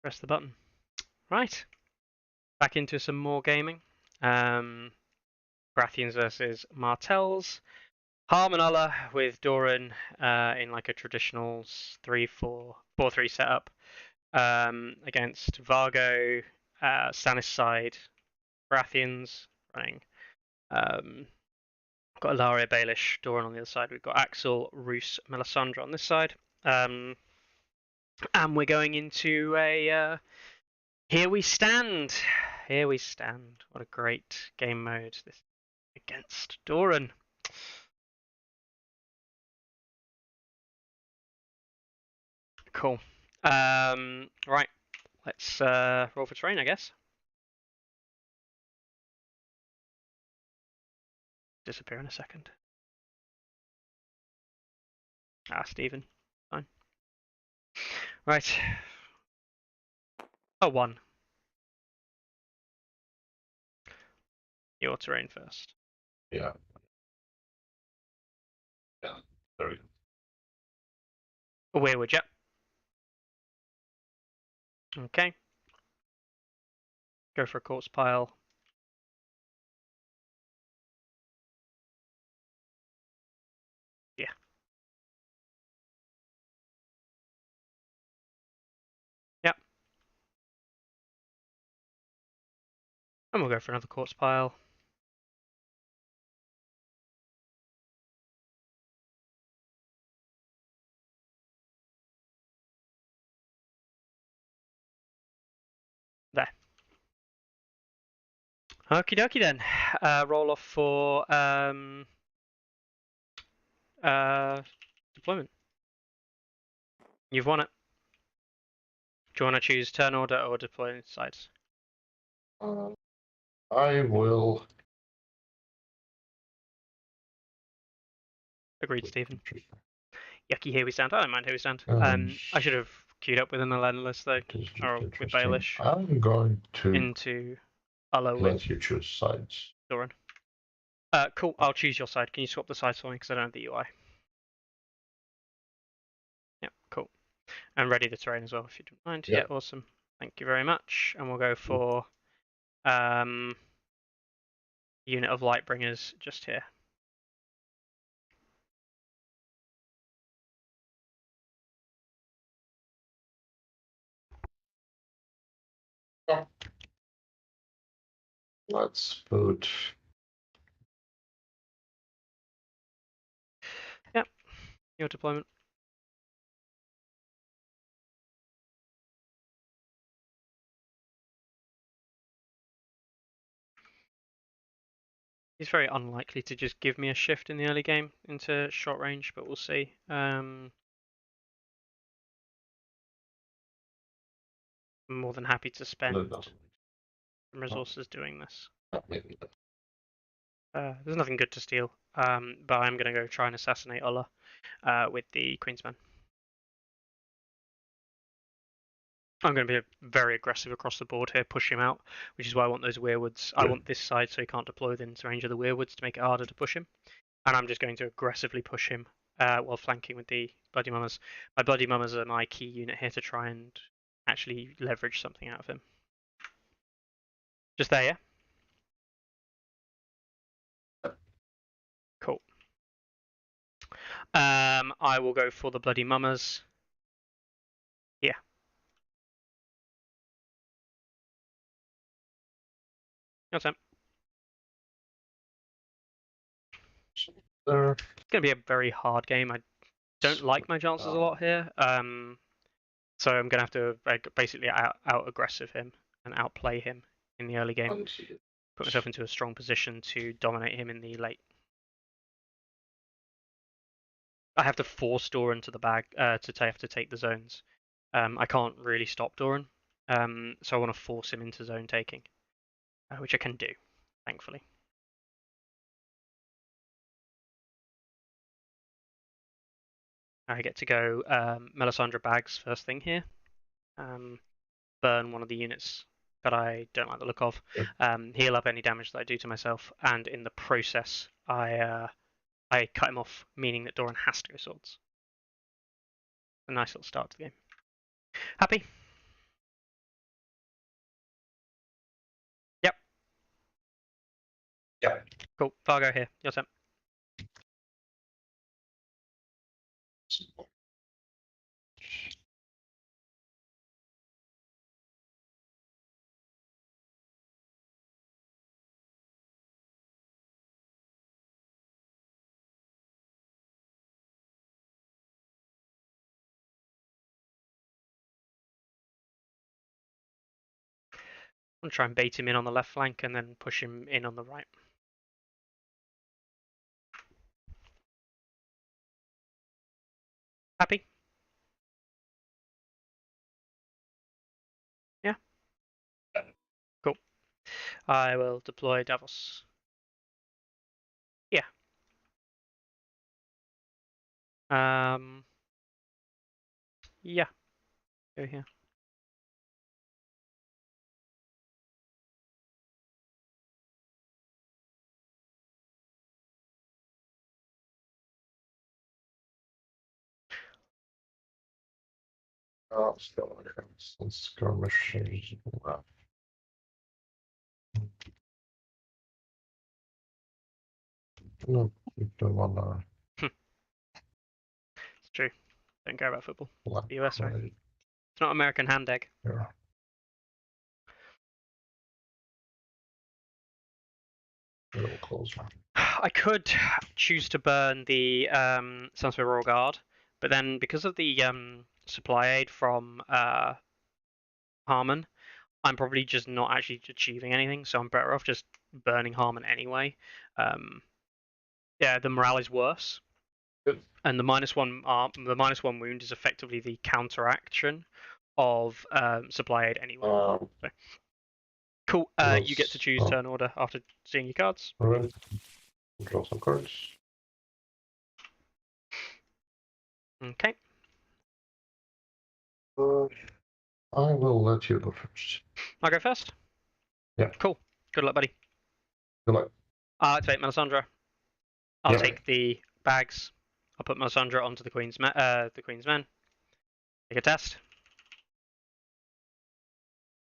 Press the button. Right. Back into some more gaming. Brathians versus Martells. Harm and Ulla with Doran in like a traditional 3-4-3 setup against Vargo, Stannis side, Brathians running. Got Ilaria, Baelish, Doran on the other side. We've got Axel, Roos, Melisandre on this side. And we're going into a Here we stand. Here we stand. What a great game mode this against Doran. Cool. Right. Let's roll for terrain, I guess. Disappear in a second. Stephen. Fine. Right. Oh, 1. Your terrain first. Yeah. There we go. A weirwood, yep. Okay. Go for a corpse pile. Yeah. Yep. And we'll go for another corpse pile. There. Okie dokie then. Roll off for deployment. You've won it. Do you want to choose turn order or deploy sides? I will. Agreed, Stephen. Yucky, here we stand. I don't mind here we stand. I should have queued up with an Alenless though, or with Baelish. I'm going to into Ulla let with you choose sides. Doran. Cool. I'll choose your side. Can you swap the sides for me because I don't have the UI? Yep, cool. And ready the terrain as well if you don't mind. Yeah, awesome. Thank you very much. And we'll go for unit of Lightbringers just here. Let's put. Yep. Your deployment. He's very unlikely to just give me a shift in the early game into short range, but we'll see. I'm more than happy to spend some resources doing this. There's nothing good to steal, but I'm going to go try and assassinate Ulla with the Queensman. I'm going to be very aggressive across the board here, push him out, which is why I want those weirwoods. I want this side so he can't deploy within range of the weirwoods to make it harder to push him. And I'm just going to aggressively push him while flanking with the Bloody Mummers. My Bloody Mummers are my key unit here to try and actually leverage something out of him. Just there, yeah? Cool. I will go for the Bloody Mummers. Yeah. Your turn. It's going to be a very hard game. I don't like my chances a lot here. So I'm going to have to basically out-aggressive him and outplay him in the early game. Put myself into a strong position to dominate him in the late. I have to force Doran to the bag to have to take the zones. I can't really stop Doran, so I want to force him into zone taking, which I can do, thankfully. I get to go Melisandre bags first thing here. Burn one of the units that I don't like the look of. Heal up any damage that I do to myself, and in the process, I cut him off, meaning that Doran has to go swords. A nice little start to the game. Happy? Cool. Fargo here. Your turn. I'm gonna try and bait him in on the left flank and then push him in on the right. Happy? Yeah. Cool. I will deploy Davos. Yeah. Yeah. Go here. Still some skirmishes. No, you don't wanna It's true. Don't care about football. like The US, right? right It's not American hand egg. here. Real close one. I could choose to burn the Sunspear Royal Guard, but then because of the supply aid from Harmon, I'm probably just not actually achieving anything, so I'm better off just burning Harmon anyway. Yeah, the morale is worse. Good. And the -1 wound is effectively the counteraction of supply aid anyway. So, cool. You get to choose turn order after seeing your cards. Alright. Draw some cards. Okay. I will let you go first. I'll go first. Yeah. Cool. Good luck, buddy. Good luck. I'll activate Melisandre. I'll Yeah. take the bags. I'll put Melisandre onto the Queen's men. Take a test.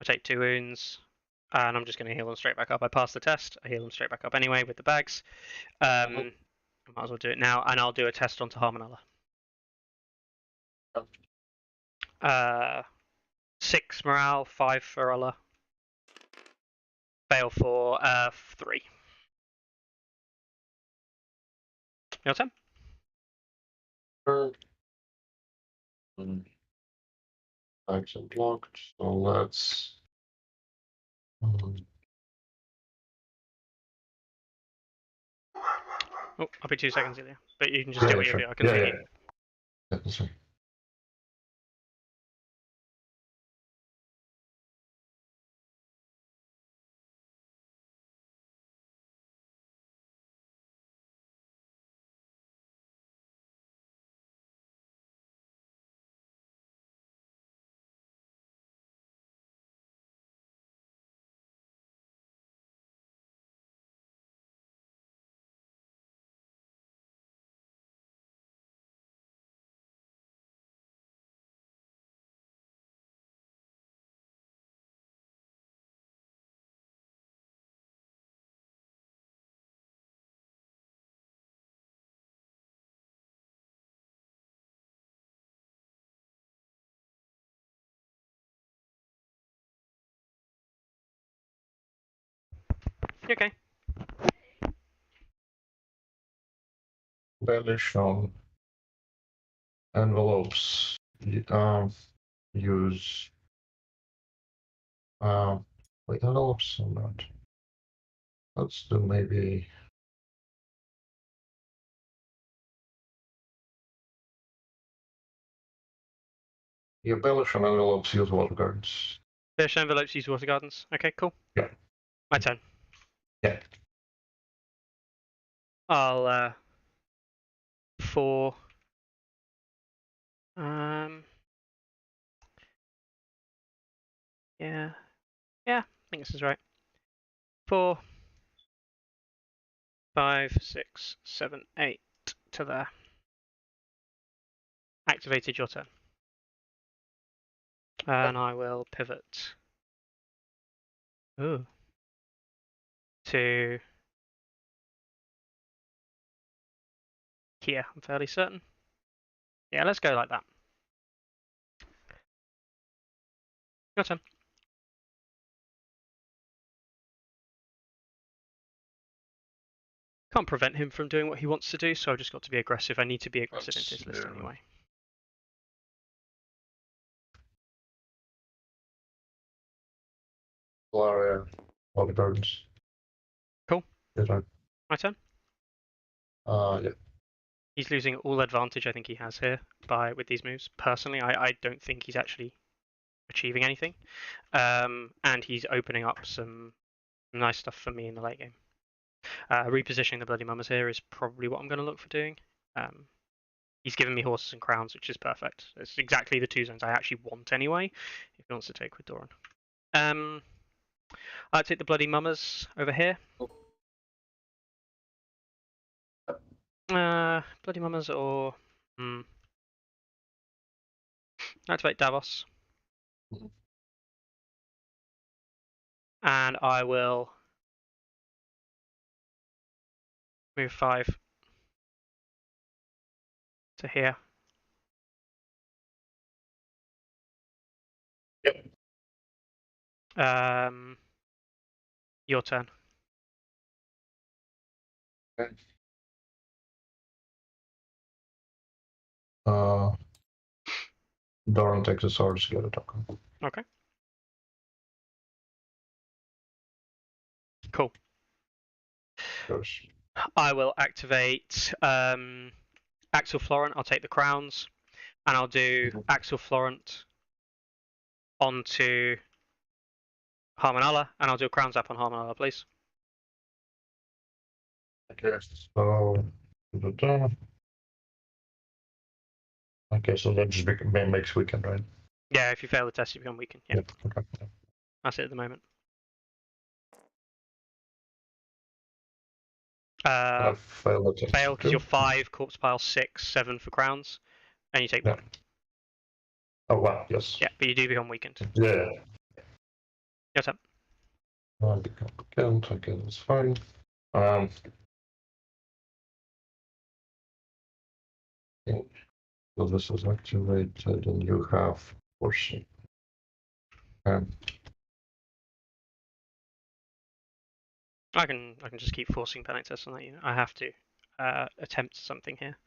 I take 2 wounds, and I'm just going to heal them straight back up. I pass the test. I heal them straight back up anyway with the bags. I might as well do it now, and I'll do a test onto Harmonella. 6 morale, 5 for Ella. Fail for 3. Your turn. Action blocked. So let's. Oh, I'll be 2 seconds earlier, but you can just do what you do. I can see you. That's right. Okay. Banish on envelopes. Use. Wait, envelopes or not? Let's do maybe. Yeah, banish on envelopes. Use water gardens. Fish envelopes, use water gardens. Okay, cool. Yeah. My turn. Yeah. I'll 4. Yeah. Yeah, I think this is right. 4, 5, 6, 7, 8 to there. Activated your turn. And I will pivot. Ooh. To here, I'm fairly certain. Yeah, let's go like that. Your turn. Can't prevent him from doing what he wants to do, so I've just got to be aggressive. I need to be aggressive into this list anyway. Area, all the gardens. Cool. Yeah. My turn. Yeah. He's losing all advantage I think he has here with these moves. Personally, I don't think he's actually achieving anything. And he's opening up some nice stuff for me in the late game. Repositioning the Bloody Mamas here is probably what I'm going to look for doing. He's given me horses and crowns, which is perfect. It's exactly the 2 zones I actually want anyway, if he wants to take with Doran. I'll take the Bloody Mamas over here. Bloody Mamas or... activate Davos. And I will move 5 to here. Yep. Your turn. Okay. Doran takes the swords to get a token. Okay. Cool. Goes. I will activate Axel Florent. I'll take the crowns, and I'll do Axel Florent onto Harmonella, and I'll do a crown zap on Harmonella, please. Okay, so okay, so that just makes weekend, right? Yeah, if you fail the test, you become weakened. Yeah. Okay. That's it at the moment. Fail the test. Fail because you're 5, corpse pile 6, 7 for crowns, and you take 1. Oh wow, yes. Yeah, but you do become weakened. Yeah. Your turn. I become weakened. Okay, that's fine. So this is activated, and you have forcing. I can just keep forcing panic tests on that unit. I have to attempt something here.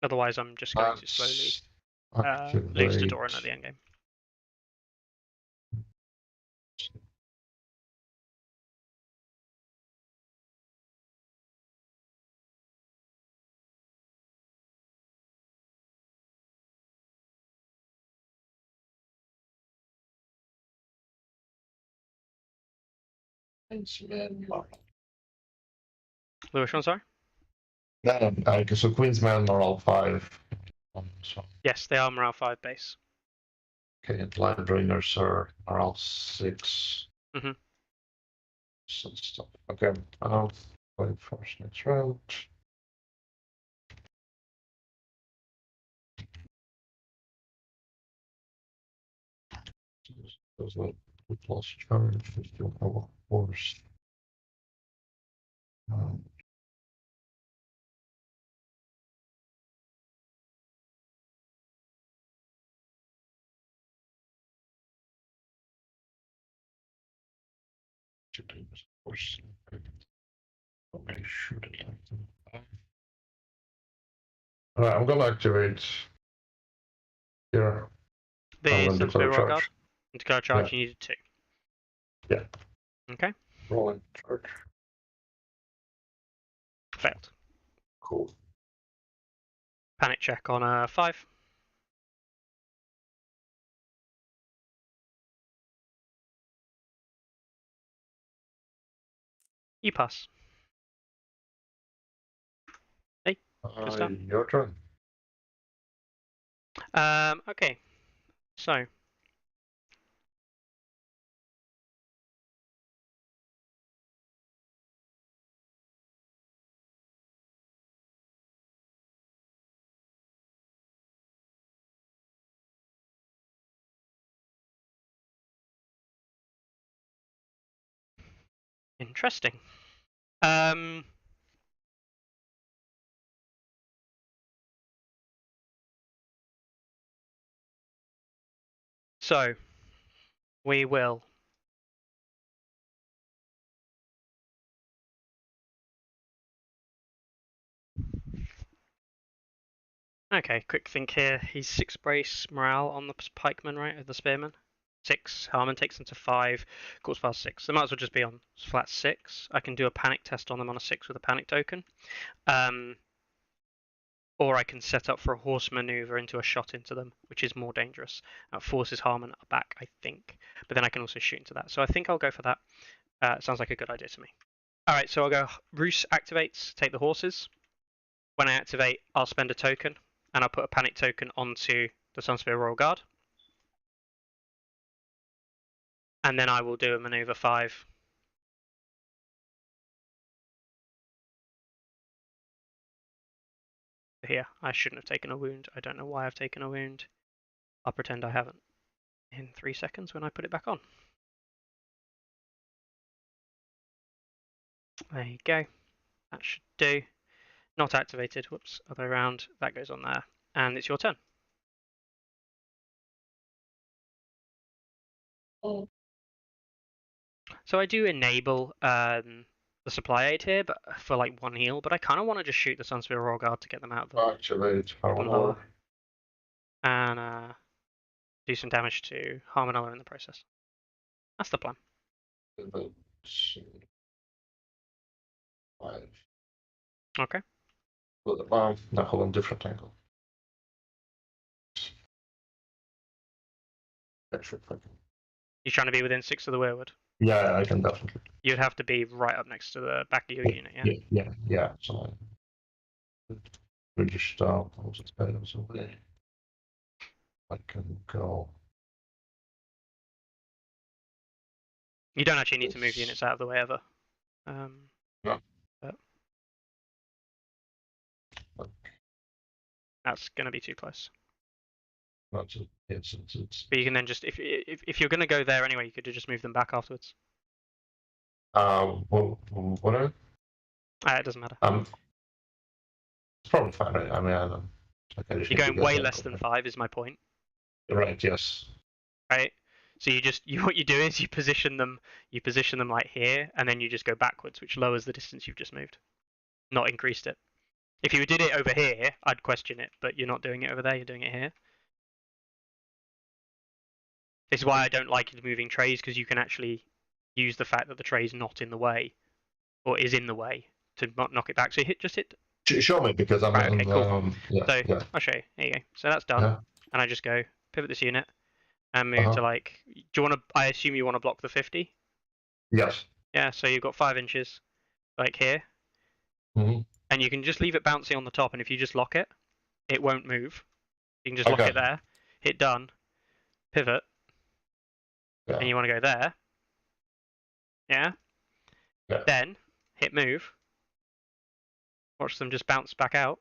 Otherwise, I'm just going to slowly lose to Doran at the end game. Lewis, one, sorry? No, so Queen's Men are all 5. So. Yes, they are morale 5 base. Okay, and Light Drainers are all 6. Mm-hmm. So stuff. Okay, I'll play first next round. Those are plus charge, still have a force. Force. Okay, shoot it like that. Alright, I'm gonna activate here. The Sentinel Royal Guard. And to go charge, you needed 2. Yeah. Okay. Rolling charge. Failed. Cool. Panic check on a 5. You pass. Hey, your turn. Okay. So. Interesting. So we will. Okay, quick think here. He's 6 brace morale on the pikeman, right? The spearman. 6. Harmon takes them to 5. Quarters past 6. They might as well just be on flat 6. I can do a panic test on them on a 6 with a panic token. Or I can set up for a horse maneuver into a shot into them, which is more dangerous. Forces Harmon back, I think. But then I can also shoot into that. So I think I'll go for that. Sounds like a good idea to me. Alright, so I'll go Roos activates, take the horses. When I activate, I'll spend a token, and I'll put a panic token onto the Sunspear Royal Guard. And then I will do a maneuver 5. Here, I shouldn't have taken a wound. I don't know why I've taken a wound. I'll pretend I haven't in 3 seconds when I put it back on. There you go. That should do. Not activated. Whoops. Other way around. That goes on there. And it's your turn. Oh. So I do enable the supply aid here, but for like 1 heal. But I kind of want to just shoot the Sunspear Royal Guard to get them out of the Activate Harmon. And do some damage to Harmonella in the process. That's the plan. 5. Okay. Now hold on, different angle. You're trying to be within 6 of the weirwood? Yeah, I can definitely. You'd have to be right up next to the back of your unit, yeah? Yeah. So we just stop. I'll just go away. I can go. You don't actually need to move units out of the way ever. No. But that's going to be too close. It's. But you can then just, if you're going to go there anyway, you could just move them back afterwards. Whatever. It doesn't matter. It's probably fine, right? I mean, I don't. You're going way less than 5, is my point. Right. Yes. Right. So what you do is you position them like here, and then you just go backwards, which lowers the distance you've just moved, not increased it. If you did it over here, I'd question it, but you're not doing it over there. You're doing it here. This is why I don't like moving trays, because you can actually use the fact that the tray is not in the way, or is in the way, to knock it back. So just hit. Show me, because I'm. Right, okay, cool. Yeah. I'll show you. There you go. So that's done, and I just go pivot this unit and move to like. Do you want to? I assume you want to block the 50. Yes. Yeah. So you've got 5 inches, like here, and you can just leave it bouncing on the top, and if you just lock it, it won't move. You can just lock it there. Hit done. Pivot. Yeah. And you want to go there. Yeah. Then hit move. Watch them just bounce back out.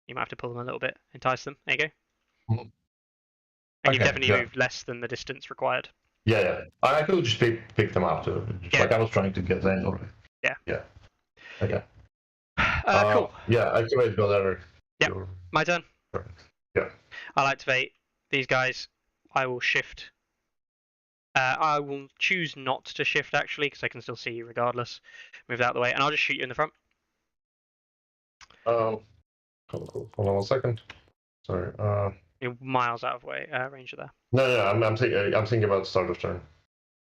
You might have to pull them a little bit, entice them. There you go. And you've definitely moved less than the distance required. Yeah. I could just pick them up too. Like I was trying to get them already. Yeah. Okay. Cool. Yeah, activate whatever. Yep. My turn. Yeah. I'll activate these guys. I will shift. I will choose not to shift actually, because I can still see you regardless. Move out of the way, and I'll just shoot you in the front. Hold on 1 second. Sorry. You're miles out of range of there. No, I'm thinking about start of turn.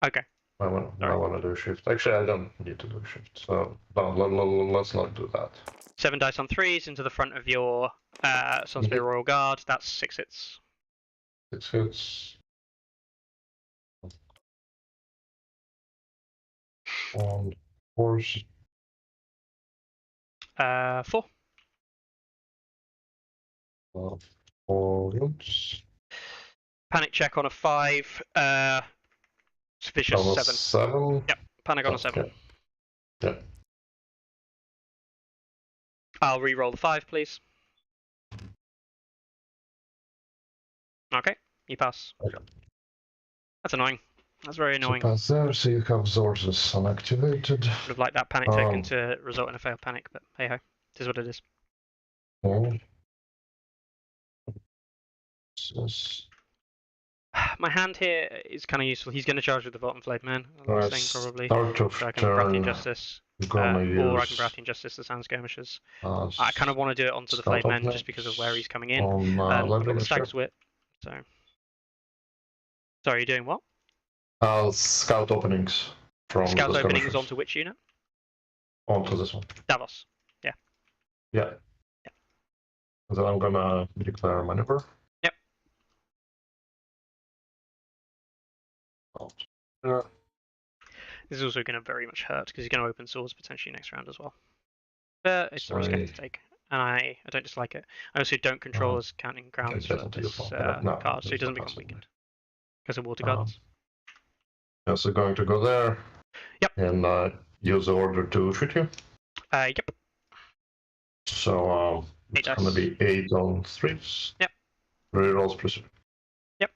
Okay. I want to do a shift. Actually, I don't need to do a shift, so let's not do that. 7 dice on 3s into the front of your Sunspear Royal Guard. That's 6 hits. 6 hits. And horse. 4. 4 hits. Panic check on a 5. Vicious 7. Yep. Panic on a 7. Yeah. I'll re-roll the 5, please. Okay, you pass. Okay. That's annoying. That's very annoying. So pass there, so you have sources unactivated. Would have liked that panic token to result in a failed panic, but hey ho, it is what it is. Okay. my hand here is kind of useful. He's going to charge with the Bottom Flayed Man, last thing probably. Start of So I can turn. Brathian Justice, Gonna or I can use Brathian Justice the Sand Skirmishers. I kind of want to do it onto the Flayed Men just because of where he's coming in. on I've got the Stag's Stag's Whip, so. Sorry, you're doing what? Scout openings from Scout the openings skirmishers. onto which unit? Onto this one. Davos. Yeah. Yeah. Then I'm gonna declare maneuver. Yep. Yeah. This is also going to very much hurt because he's going to open swords potentially next round as well. But it's the risk I have to take, and I don't dislike it. I also don't control as counting grounds for this card, so he doesn't become weakened because of Water Gardens. So going to go there. Yep. And use the order to shoot you. Yep. So it's gonna be 8 on 3s. Yep. Rerolls precision. Yep.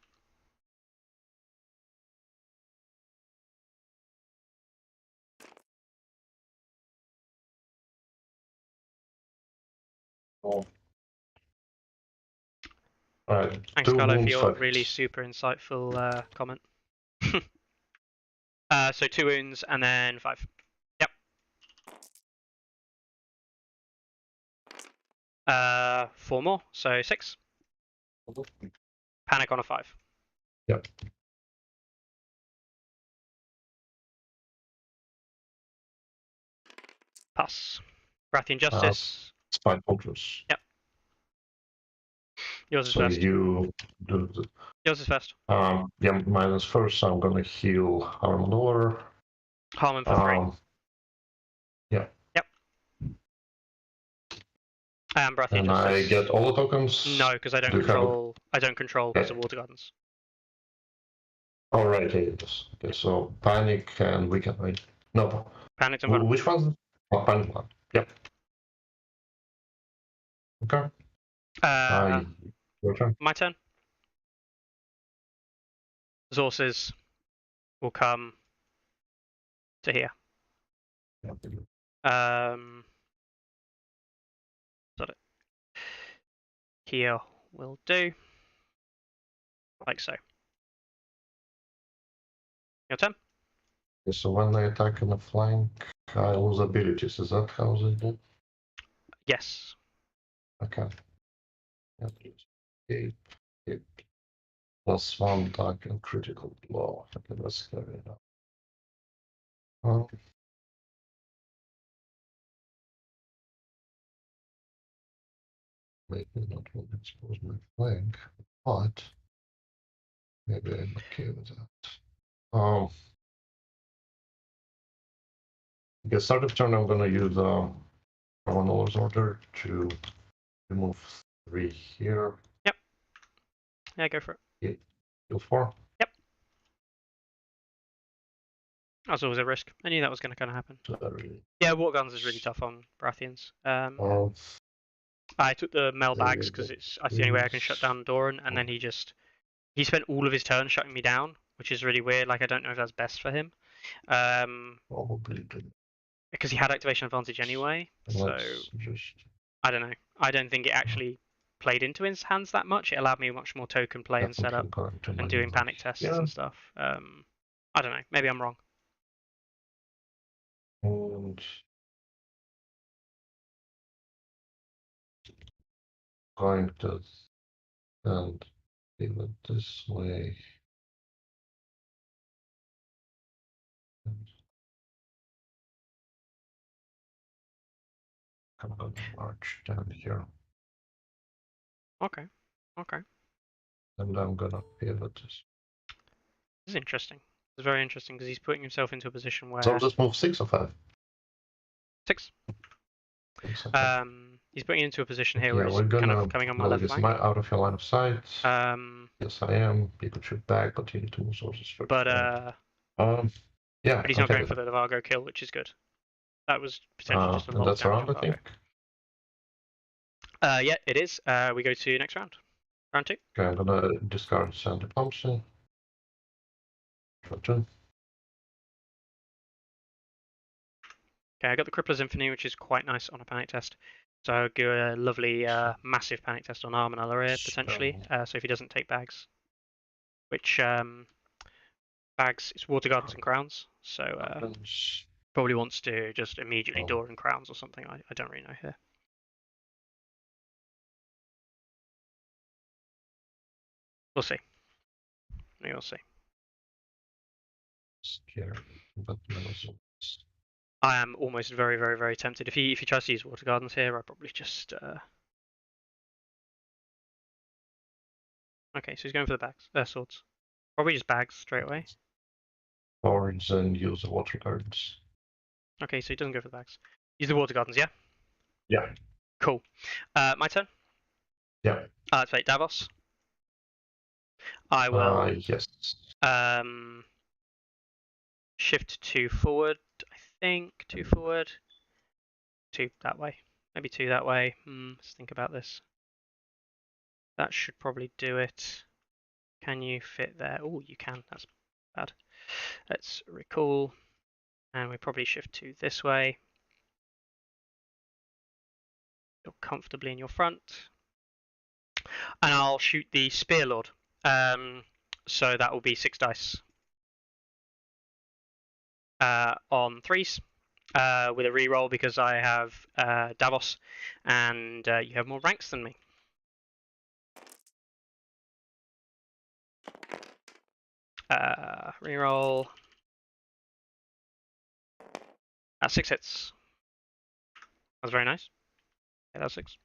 Oh. Alright. Thanks, Carlo, for your really super insightful comment. So 2 wounds and then 5. Yep. 4 more, so 6. Panic on a 5. Yep. Pass. Brathian Justice. Spine Fortress. Yep. Yours is so first. You do the... Yours is first. Yeah, minus first, so I'm gonna heal Harmon over. Harmon for 3. Yeah. Yep. Brathian and Justice. I get all the tokens? No, because I don't control. I don't control because of Water Gardens. Oh, right, yes. Okay, so Panic and we can wait. No. Panic and Which one's? Oh, Panic one. Yep. Okay. Your turn. My turn. Resources will come to here. Got it. Here will do. Like so. Your turn. Okay, so when I attack in the flank, I lose abilities. Is that how they do? Yes. Okay. Eight. +1 attack and critical blow. Okay, let's carry it out. Maybe not will expose my flank, but maybe I'm okay with that. Okay, start of turn, I'm gonna use Romanolo's order to remove 3 here. Yep. Yeah, go for it. Heal 4. Yep. That's always a risk. I knew that was going to kind of happen. Yeah, Water Guns is really tough on Brathians. I took the Mel bags because that's the only way I can shut down Doran, and then he spent all of his turn shutting me down, which is really weird. Like, I don't know if that's best for him. Probably because he had activation advantage anyway, so I don't know. I don't think it actually played into his hands that much. It allowed me much more token play and setup and doing panic tests and stuff. I don't know. Maybe I'm wrong. And going to and leave it this way. I'm gonna march down here. Okay. Okay. And I'm gonna pivot this. This is interesting. It's very interesting because he's putting himself into a position where. So just move 6 or 5? 6. He's putting into a position here where he's kind of coming on my left flank. Out of your line of sight. Yes, I am. You could shoot back, but you need to move sources first. But yeah. But he's not going for the Vargo kill, which is good. That was potentially just a lot of damage. That's round, I think. Yeah, it is. We go to next round. Round 2. Okay, I'm gonna discard Sand Diplomacy. Okay, I got the Crippler's Infamy, which is quite nice on a panic test. So I'll do a lovely, massive panic test on Armanella here, potentially. So if he doesn't take bags. which bags it's water gardens and crowns. So probably wants to just immediately door and crowns or something. I don't really know here. We'll see. We'll see. Scared, but also. I am almost very, very, very tempted. If he tries to use water gardens here, I probably just. Okay, so he's going for the bags, swords. Probably just bags straight away. Swords and use the water gardens. Okay, so he doesn't go for the bags. Use the water gardens, yeah? Yeah. Cool. My turn? Yeah. Let's play Davos. I will. Yes. Shift 2 forward, I think. 2 forward. 2 that way. Maybe 2 that way. Let's think about this. That should probably do it. Can you fit there? Oh, you can. That's bad. Let's recall. And we probably shift 2 this way. You're comfortably in your front. And I'll shoot the Spear Lord. So that will be 6 dice. On 3s. With a reroll because I have Davos and you have more ranks than me. Reroll. 6 hits. That's very nice. Yeah, that's 6.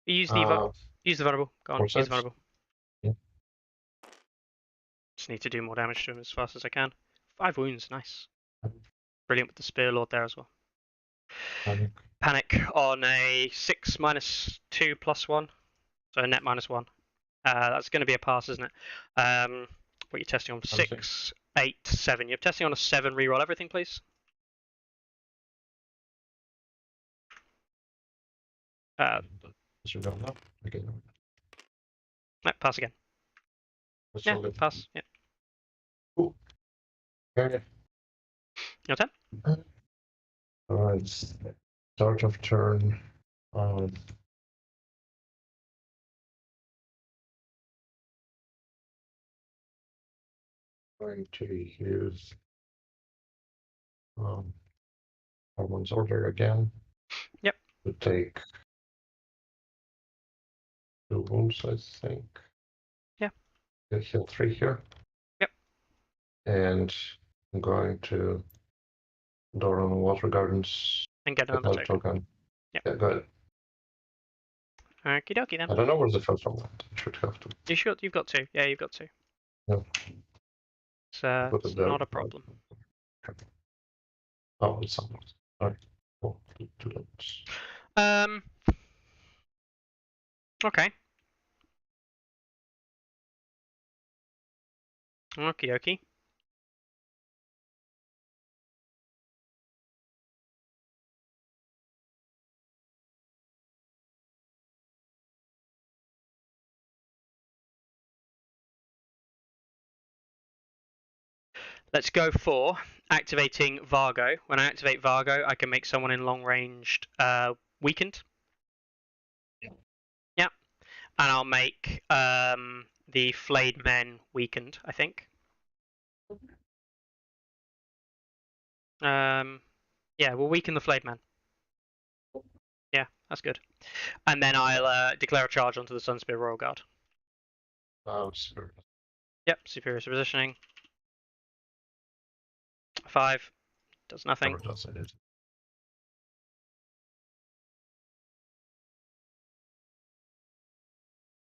Use the vulnerable. Go on, use the vulnerable. Yeah. Just need to do more damage to him as fast as I can. 5 wounds, nice. Brilliant with the Spear Lord there as well. Panic on a 6 minus 2 plus 1. So a net minus 1. That's going to be a pass, isn't it? What you're testing on? 6, 8, 7. You're testing on a 7. Reroll everything, please. No, pass again. Yeah, pass. Yeah. Cool. Okay. Your turn. Alright. Start of turn. Going to use Harmon's order again. Yep. To take 2 wounds, I think. Yeah. Heal 3 here. Yep. And I'm going to door on the water gardens. And get another token. Yep. Yeah, go ahead. Okie dokie then. I don't know where the first one went. I should have to. You should. You've got 2. Yeah, you've got 2. Yeah. It's not a problem. Oh, it's somewhere. Alright. Cool. Do that. Okay. Okie dokie. Let's go for activating Vargo. When I activate Vargo, I can make someone in long ranged weakened. Yeah. And I'll make the flayed men weakened, I think. Yeah, we'll weaken the flayed men. Yeah, that's good. And then I'll declare a charge onto the Sunspear Royal Guard. Superior. Yep, superior positioning. 5. Does nothing. Never does it.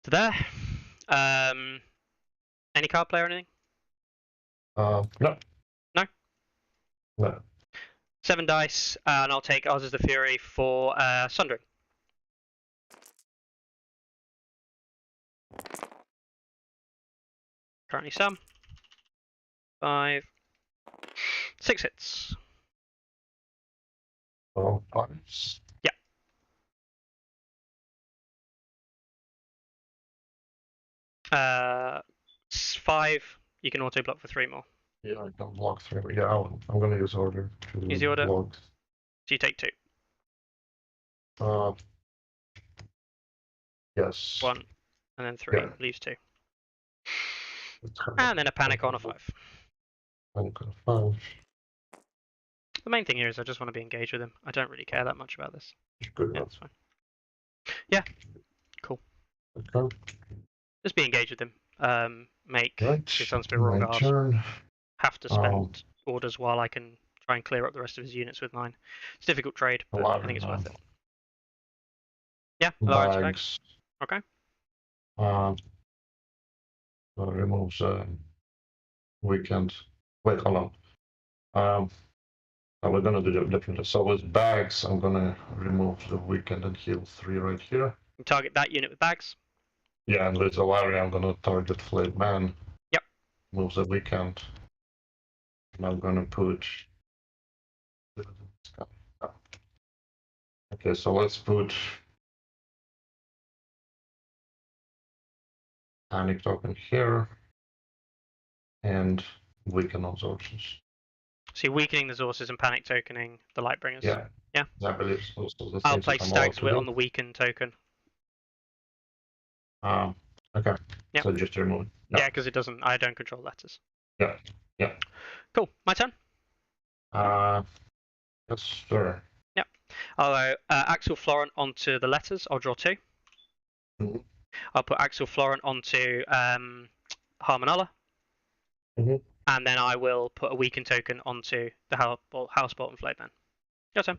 To there. Any card play or anything? No. No? No. 7 dice, and I'll take Ours is the Fury for Sundering. Currently some. 5. 6 hits. Oh, fives. Yeah. 5. You can auto block for 3 more. Yeah, I can block 3. Yeah, I'm going to use order to use the order. Block. So you take 2. Yes. 1. and then 3 leaves 2. And then a panic on a 5. Panic on a 5. The main thing here is I just want to be engaged with him. I don't really care that much about this. Good. Yeah, that's fine. Yeah, cool. Okay. Just be engaged with him. Make Right. his Sunspear Royal My Guard turn. have to spend orders while I can try and clear up the rest of his units with 9. It's a difficult trade, but I think it's worth it. Yeah, Bags. Okay. So removes weekend. Wait, hold on. We're gonna do it differently. So with bags, I'm gonna remove the weekend and heal 3 right here. You target that unit with bags. Yeah, and with Alari, I'm gonna target Flayed Man. Yep. Moves the weekend. And I'm gonna put. Okay, so let's put Panic Token here and weaken on sources. So you're weakening the sources and panic tokening the Lightbringers. Yeah. Yeah. I believe so. I'll place Stag's Wit on the weakened token. Okay. Yep. So just remove it. Yeah, because it doesn't. I don't control letters. Yeah. Yeah. Cool. My turn. Yes, sir. Yep. I'll Axial Florent onto the letters. I'll draw 2. Mm-hmm. I'll put Axial Florent onto Harmonella. Mm-hmm. And then I will put a weakened token onto the Housebolt and Flayed Man. Your turn.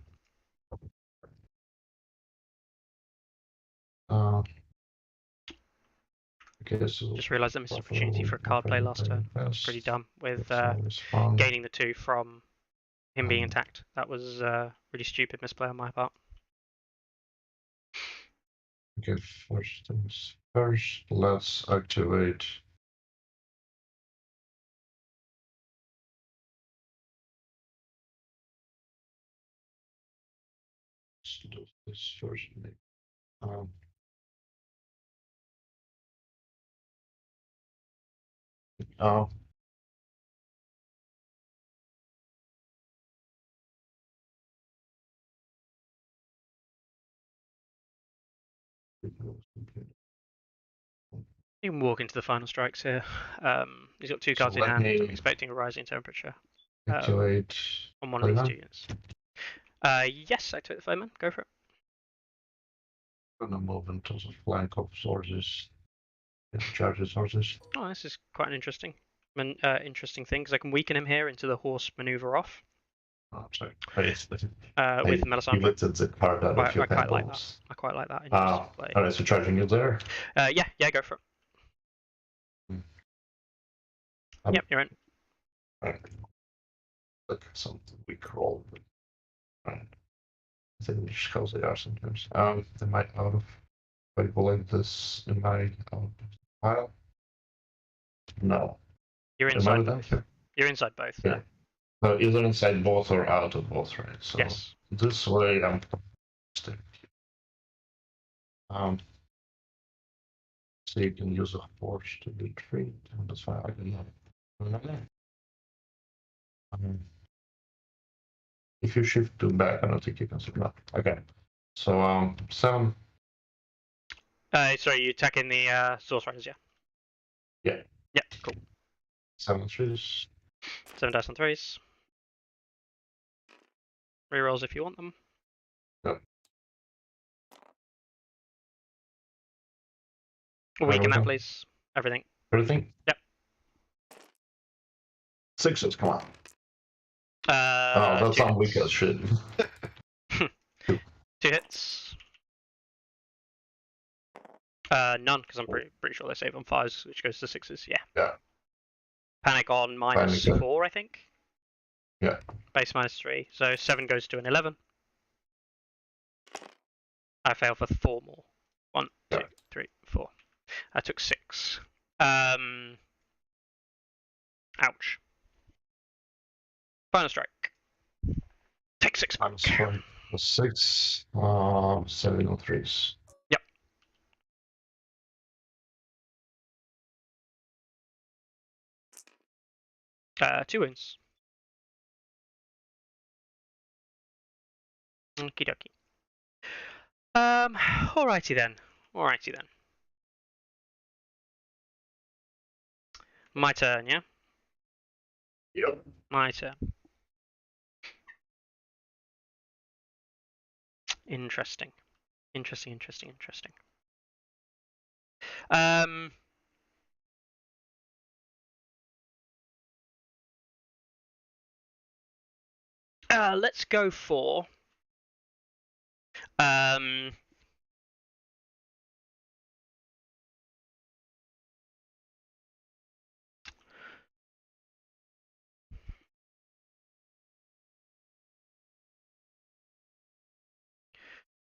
Okay, so just realised I missed an opportunity for a card play last turn. That was pretty dumb with gaining the 2 from him being attacked. That was really stupid misplay on my part. Okay, first things first, let's activate. Let's do this first. Oh. You can walk into the final strikes here. He's got 2 cards in hand. I'm expecting a rising temperature. Activate on one of these 2 units. Yes, activate the Foeman. Go for it. I'm gonna move into the flank of sources. Charge sources. Oh, this is quite an interesting thing because I can weaken him here into the horse maneuver off. Oh, sorry. With Melisandre. You lifted the card out of your I quite like that. I quite like that. Alright, so charging you there? Yeah, go for it. Yep, you're in. Alright. Look, something weak roll. Alright. I think it just goes there sometimes. They might out of like this in my pile. No. You're inside both. You're inside both. Yeah. So either inside both or out of both, right? So yes. This way I'm so you can use a force to retreat, and that's why I can if you shift to back, I don't think you can see that. Okay. So 7. Sorry, you attacking the Source Riders, yeah? Yeah. Yeah, cool. 7 3s. 7 dice on 3s. Rerolls if you want them. Yep. Weaken that, please. Everything. Everything? Yep. 6s, come on. That's not weak as shit. 2 hits. None, because I'm pretty sure they save on 5s, which goes to 6s, yeah. Yeah. Panic on -4, I think. Yeah. Base -3, so 7 goes to an 11. I fail for 4 more. 1, 2, 3, 4. I took 6. Ouch. Final strike. Take 6. Final strike. 6. 7 on 3s. Yep. 2 wounds. Okie dokie. Alrighty then. My turn, yeah? Yep. My turn. Interesting. Interesting. Let's go for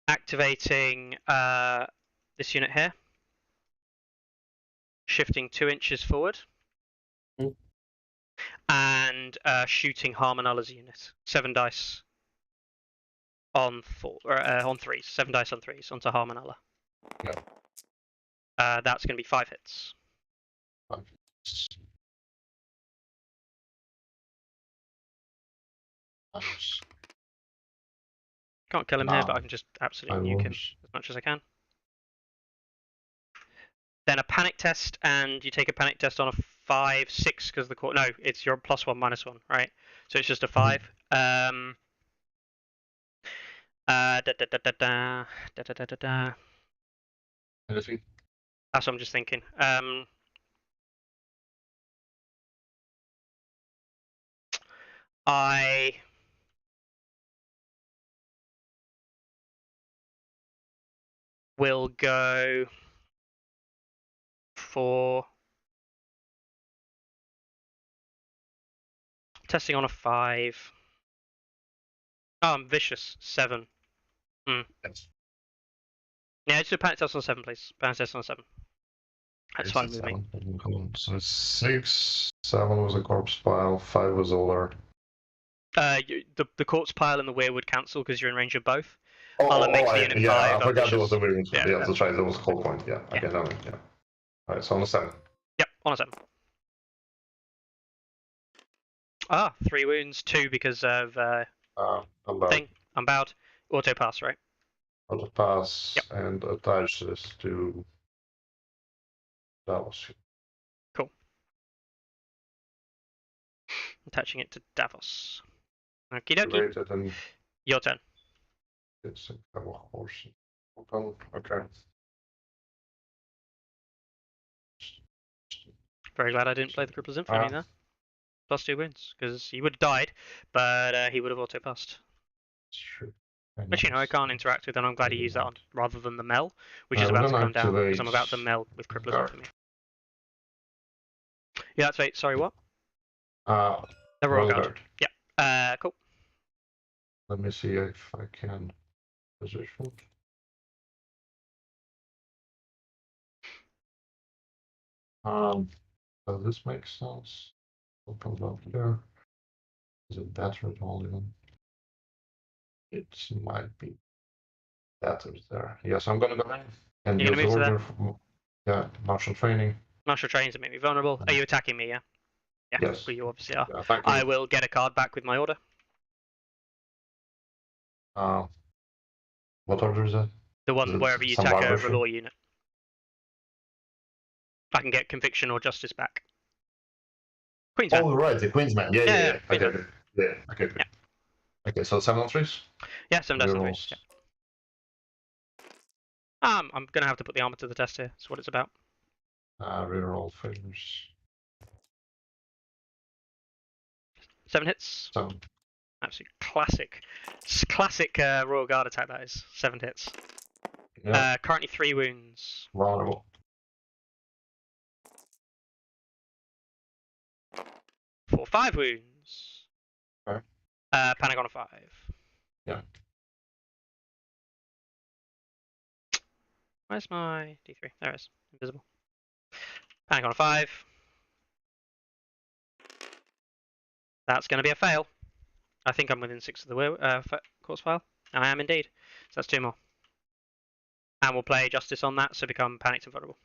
activating this unit here, shifting 2 inches forward, and shooting Harmonella's unit. 7 dice on 3s. 7 dice on 3s onto Harmonella. Yeah. That's going to be 5 hits. Nice. Can't kill him here, but I can just absolutely nuke him as much as I can. Then a panic test, and you take a panic test on a 5, 6 because the core. No, it's your +1, -1, right? So it's just a 5. Anything? That's what I'm just thinking. I will go for testing on a 5. Oh, I'm vicious. 7. Yes. Yeah, just do a panic test on 7, please. Panic test on 7. That's fine with me. So it's 6, 7 was a corpse pile, 5 was older. The corpse pile and the weirwood cancel because you're in range of both. Oh, I'll make the unit 5. I forgot there was a weirwood. Yeah, Yeah, that's right. That was the whole point. Yeah. Okay, yeah. Yeah. All right. So on a 7. Yep, on a 7. Ah, 3 wounds, 2 because of thing. I'm bowed. Auto pass, right? Auto pass and attach this to Davos. Cool. Attaching it to Davos. Okie dokie. Your turn. It's a couple of horses. Okay. Very glad I didn't play the Crippler's Infamy there. +2 wounds, because he would have died, but he would have auto passed. True. Which, I can't interact with, and I'm glad he used that on, rather than the Mel, which is about to come down, because I'm about to Mel with Crippler's Infamy. Yeah, that's right. Sorry, what? The Royal Guard. Yeah. Cool. Let me see if I can position. Does this make sense? What comes up here? Is it better at all even? It might be better there. Yes, I'm gonna go in and use the order. Yeah, martial training. Martial training to make me vulnerable. Are you attacking me? Yeah. Yeah. Yes. Well, you obviously are. Yeah, I will get a card back with my order. What order is that? The one wherever you attack a Relore unit. I can get conviction or justice back. Queensman. Oh, right, the Queensman. Yeah. Okay. Yeah. Okay. Yeah. Okay, so 7 on 3s? Yeah, 7 dice on 3s. Yeah. I'm gonna have to put the armor to the test here. That's what it's about. Reroll failures. 7 hits. 7. Absolute classic Royal Guard attack. That is 7 hits. Yeah. Currently 3 wounds. Vulnerable. 4, 5 wounds. Okay. Panic on a 5. Yeah. Where's my D3? There it is. Invisible. Panic on a 5. That's going to be a fail. I think I'm within 6 of the corpse file. I am indeed. So that's 2 more. And we'll play Justice on that, so become panicked and vulnerable.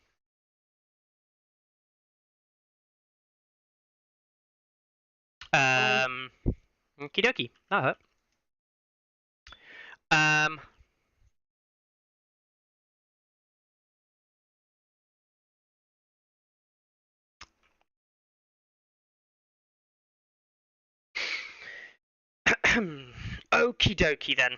Okie dokie. That hurt. Okie dokie then.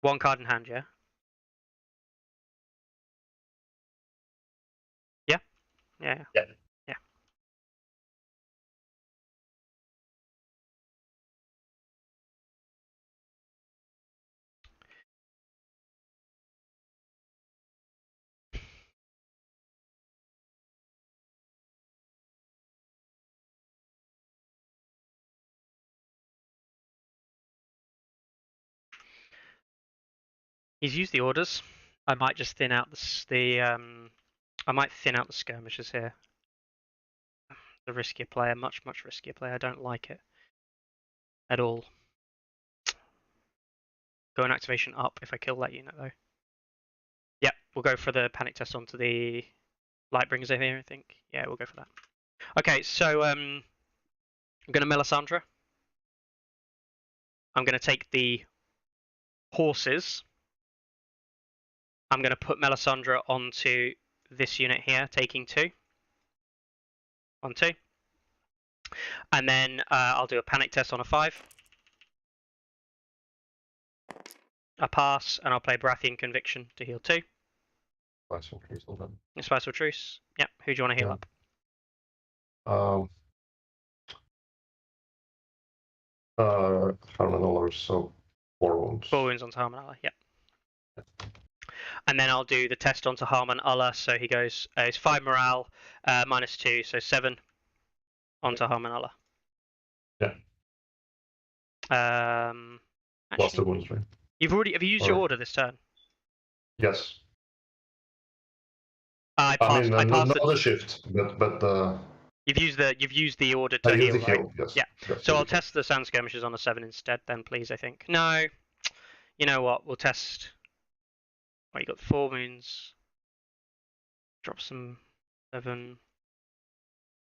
One card in hand, yeah? Yeah? Yeah. Yeah. Yeah. He's used the orders. I might just thin out I might thin out the skirmishers here. The riskier player, much riskier player. I don't like it at all. Go an activation up if I kill that unit though. Yep, we'll go for the panic test onto the Lightbringers in here, I think. Yeah, we'll go for that. Okay, so I'm gonna Melisandre. I'm gonna take the horses. I'm gonna put Melisandre onto this unit here, taking 2. On 2. And then I'll do a panic test on a 5. A pass, and I'll play Baratheon Conviction to heal 2. Spiceful Truce. Yep. Who do you want to heal up? Harmanollar, so 4 wounds. 4 wounds onto Harmanollar. Yep. And then I'll do the test onto Harmanollar. So he goes, it's 5 morale, -2, so 7 onto Harmanollar. Yeah. Lost the wounds, right? Have you used your order this turn? Yes. I passed. I passed not the shift, but You've used the order to heal, right? Yes. Yeah. Yes, so I'll test the sand skirmishes on a 7 instead, then, please. I think. No. You know what? We'll test. Oh, you got 4 wounds. Drop some 7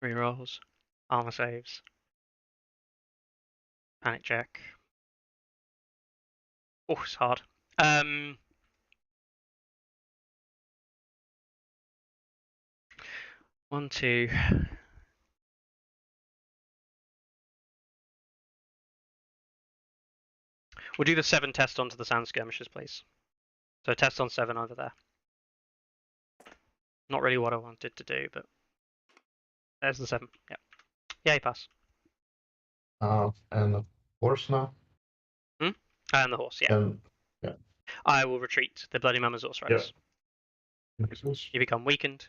rerolls, armor saves, panic check. Oh, it's hard. 1, 2. We'll do the 7 test onto the sand skirmishes, please. So test on 7 over there. Not really what I wanted to do, but there's the 7. Yeah. Yeah, you pass. And the horse now? And the horse, yeah. Yeah. I will retreat the Bloody Mammosaurus Rex. Yeah. You become weakened.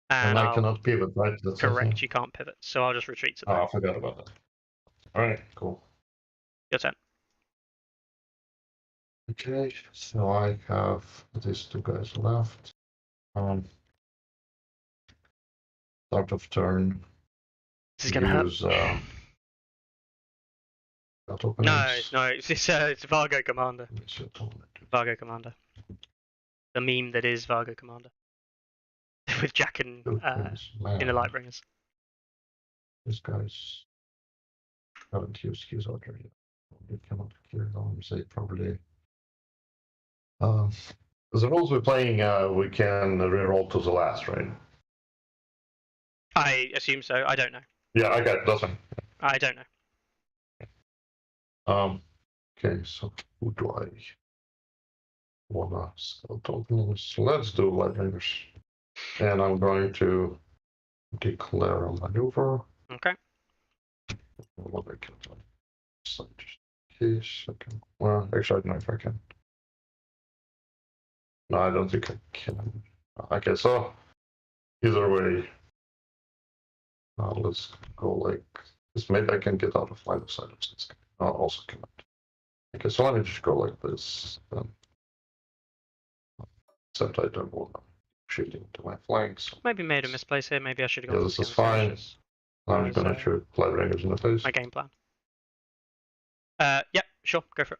And I cannot pivot, right? That's correct, you can't pivot, so I'll just retreat to that. Oh, I forgot about that. Alright, cool. Your turn. Okay, so I have these 2 guys left. Start of turn. This is gonna hurt. No, it's Vargo Commander. Vargo Commander. The meme that is Vargo Commander. With Jack and in the Lightbringers. These guys haven't used his order yet. You cannot clear them, say probably. The rules we're playing, we can reroll to the last, right? I assume so. I don't know. Yeah, I got it. That's fine. I don't know. Okay, so who do I wanna skeleton? So let's do Lightbringers. And I'm going to declare a maneuver. Okay. What I can do. So just in case I can. Well, actually, I don't know if I can. No, I don't think I can. Okay, so either way, let's go like this. Maybe I can get out of line of sight of this. Also cannot. Okay, so let me just go like this. Except I don't want to shoot into my flanks. Maybe made a misplace here. Maybe I should have gone. Yeah, this is fine. I'm gonna shoot Lightbringers in the face. My game plan. Yep, sure, go for it.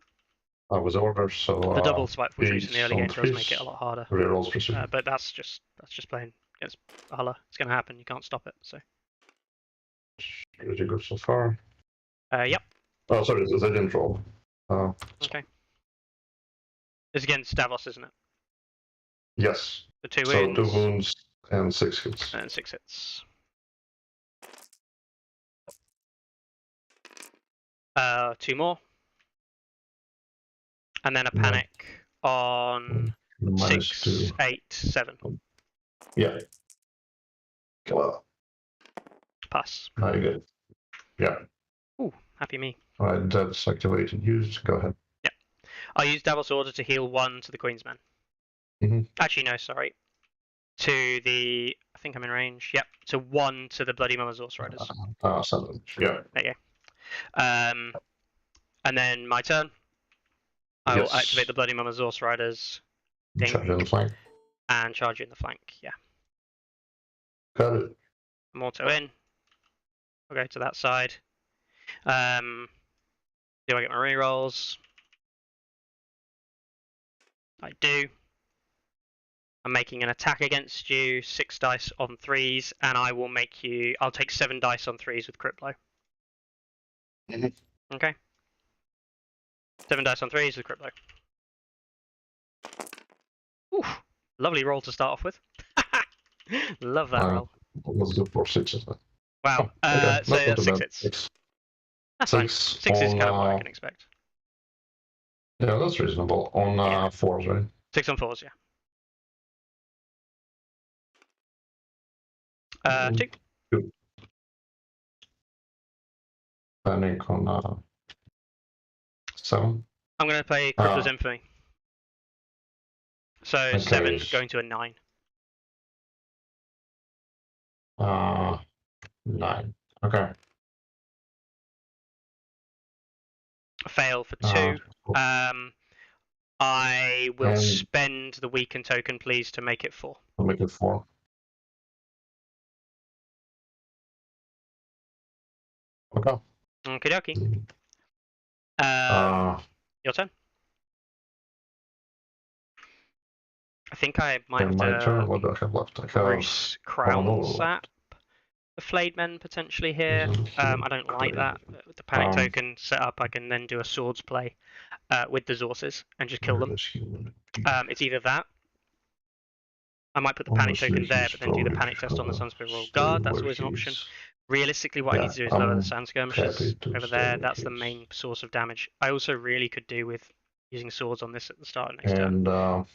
With orders, so the double spiteful truce in the early game does make it a lot harder. Rerolls but that's just playing against Valhalla. It's going to happen. You can't stop it. So. Pretty good so far. Yep. Oh, sorry, they didn't roll. Okay. It's against Davos, isn't it? Yes. The 2 So wounds. 2 wounds and 6 hits. And 6 hits. 2 more. And then a panic on Minus 6, 2. 8, 7. Yeah. Come on. Pass. Now you're good. Yeah. Ooh, happy me. Alright, that's activated. Used. Go ahead. Yeah. I'll use Davos Order to heal 1 to the Queensman. Actually, no, sorry. To the... I think I'm in range. Yep. To 1 to the Bloody Mama's Horse Riders. 7. Yeah. There you go. And then my turn. I will activate the Bloody Mama's Horse Riders. Charge in the flank. And charge you in the flank, yeah. Got it. I'm auto in. I'll go to that side. Do I get my rerolls? I do. I'm making an attack against you, 6 dice on 3s, and I will make you... I'll take 7 dice on 3s with crit blow. Okay. 7 dice on 3s with crit blow. Ooh, lovely roll to start off with. Love that roll. Let's go for 6. Wow. Okay. So 6 hits. That's fine. 6 is kind of what I can expect. Yeah, that's reasonable. On 4s, right? 6 on 4s, yeah. 2. Good. Panic on 7. I'm going to play Crippler's Infamy. So Okay. 7 going to a 9. 9. Okay. A fail for 2. I will spend the weaken token, please, to make it 4. I'll make it 4. Okay. Okie dokie. Your turn. I think I might have my turn. What do I have left? I have Bruce Crown Sap. The Flayed Men potentially here. I don't like that. With the panic token set up, I can then do a swords play with the Zorses and just kill them. It's either that. I might put the panic token there, but then do the panic test on the Sunspirit Royal Guard. That's always an option. Realistically, what I need to do is lower the Sand Skirmishers over there. That's the main source of damage. I also really could do with using swords on this at the start of next turn.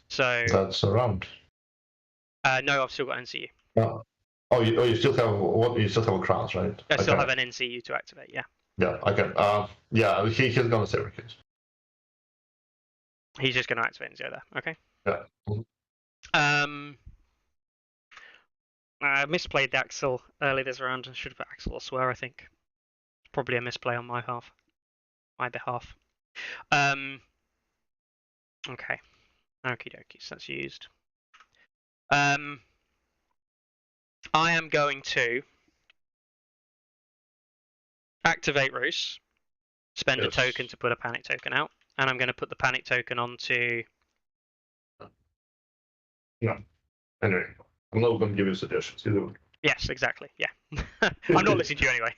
So that's a round. No, I've still got NCU. Oh, you still have what? You still have crowns, right? I still have an NCU to activate. Yeah. Yeah. Okay. Yeah. He's gonna save Rickens. He's just gonna activate and go there. Okay. Yeah. I misplayed the Axel early this round. I should have put Axel elsewhere, I think. Probably a misplay on my behalf. Okay. Okie dokie, so that's used. I am going to activate Roos, spend a token to put a panic token out, and I'm going to put the panic token onto... Yeah. Anyway, I'm not going to give you suggestions either. Yes, exactly, yeah. I'm not listening to you anyway.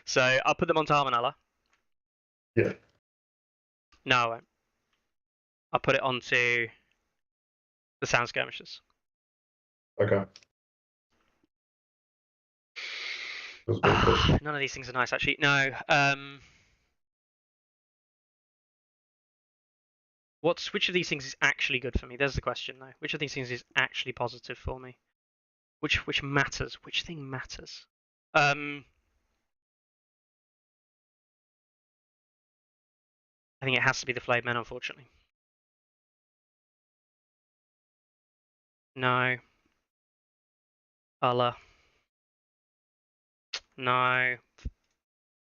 So I'll put them onto Harmonella. Yeah. No, I won't. I'll put it onto the Sand Skirmishers. Okay. None of these things are nice, actually. No. Which of these things is actually good for me? There's the question, though. Which of these things is actually positive for me? Which matters? Which thing matters? I think it has to be the Flayed Men, unfortunately. No. Allah. No.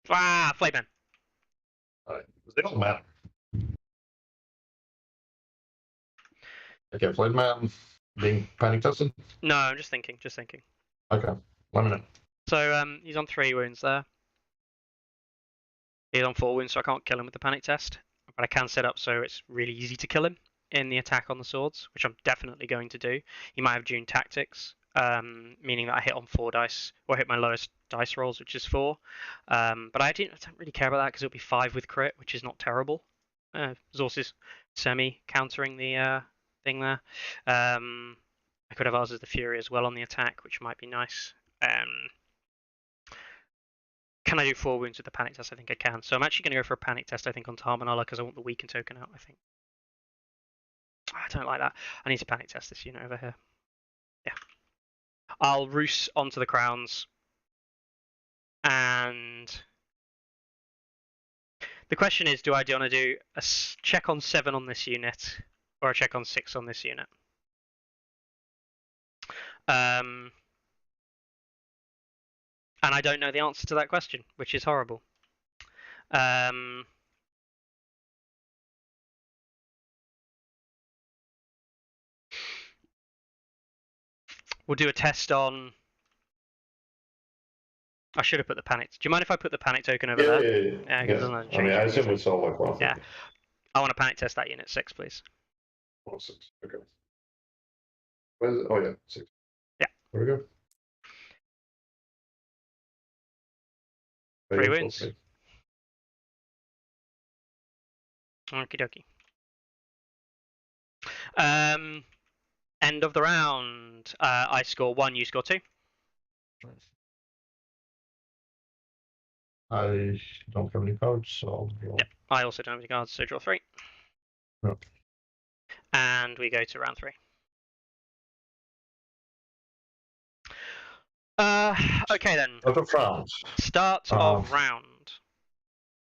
Flayed Men. They don't matter. Okay, Flayed Man being panic tested? No, I'm just thinking. Okay, 1 minute. So he's on 3 wounds there. He's on 4 wounds, so I can't kill him with the panic test. But I can set up so it's really easy to kill him in the attack on the swords, which I'm definitely going to do. He might have June Tactics, meaning that I hit on 4 dice, or hit my lowest dice rolls, which is 4. But I don't really care about that because it'll be 5 with crit, which is not terrible. Zor's is semi countering the thing there. I could have ours as the Fury as well on the attack, which might be nice. Can I do 4 wounds with the panic test? I think I can. So I'm actually going to go for a panic test, I think, on Tarmanala because I want the weaken token out, I think. I don't like that. I need to panic test this unit over here. Yeah. I'll Roos onto the crowns. And the question is, do I want to do a check on 7 on this unit or a check on 6 on this unit? And I don't know the answer to that question, which is horrible. We'll do a test on... I should have put the panic. Do you mind if I put the panic token over there? Yeah. It doesn't change I mean, I anything, assume it's all like 150. Yeah. I want to panic test that unit 6, please. 6. Okay. What is it? Oh, yeah, 6. Yeah. There we go. 3 wounds. Okie dokie. End of the round. I score 1, you score 2. I don't have any cards, so I'll draw. Yep. I also don't have any cards, so draw 3. Yep. And we go to round 3. Okay then. Start of round. Start of round.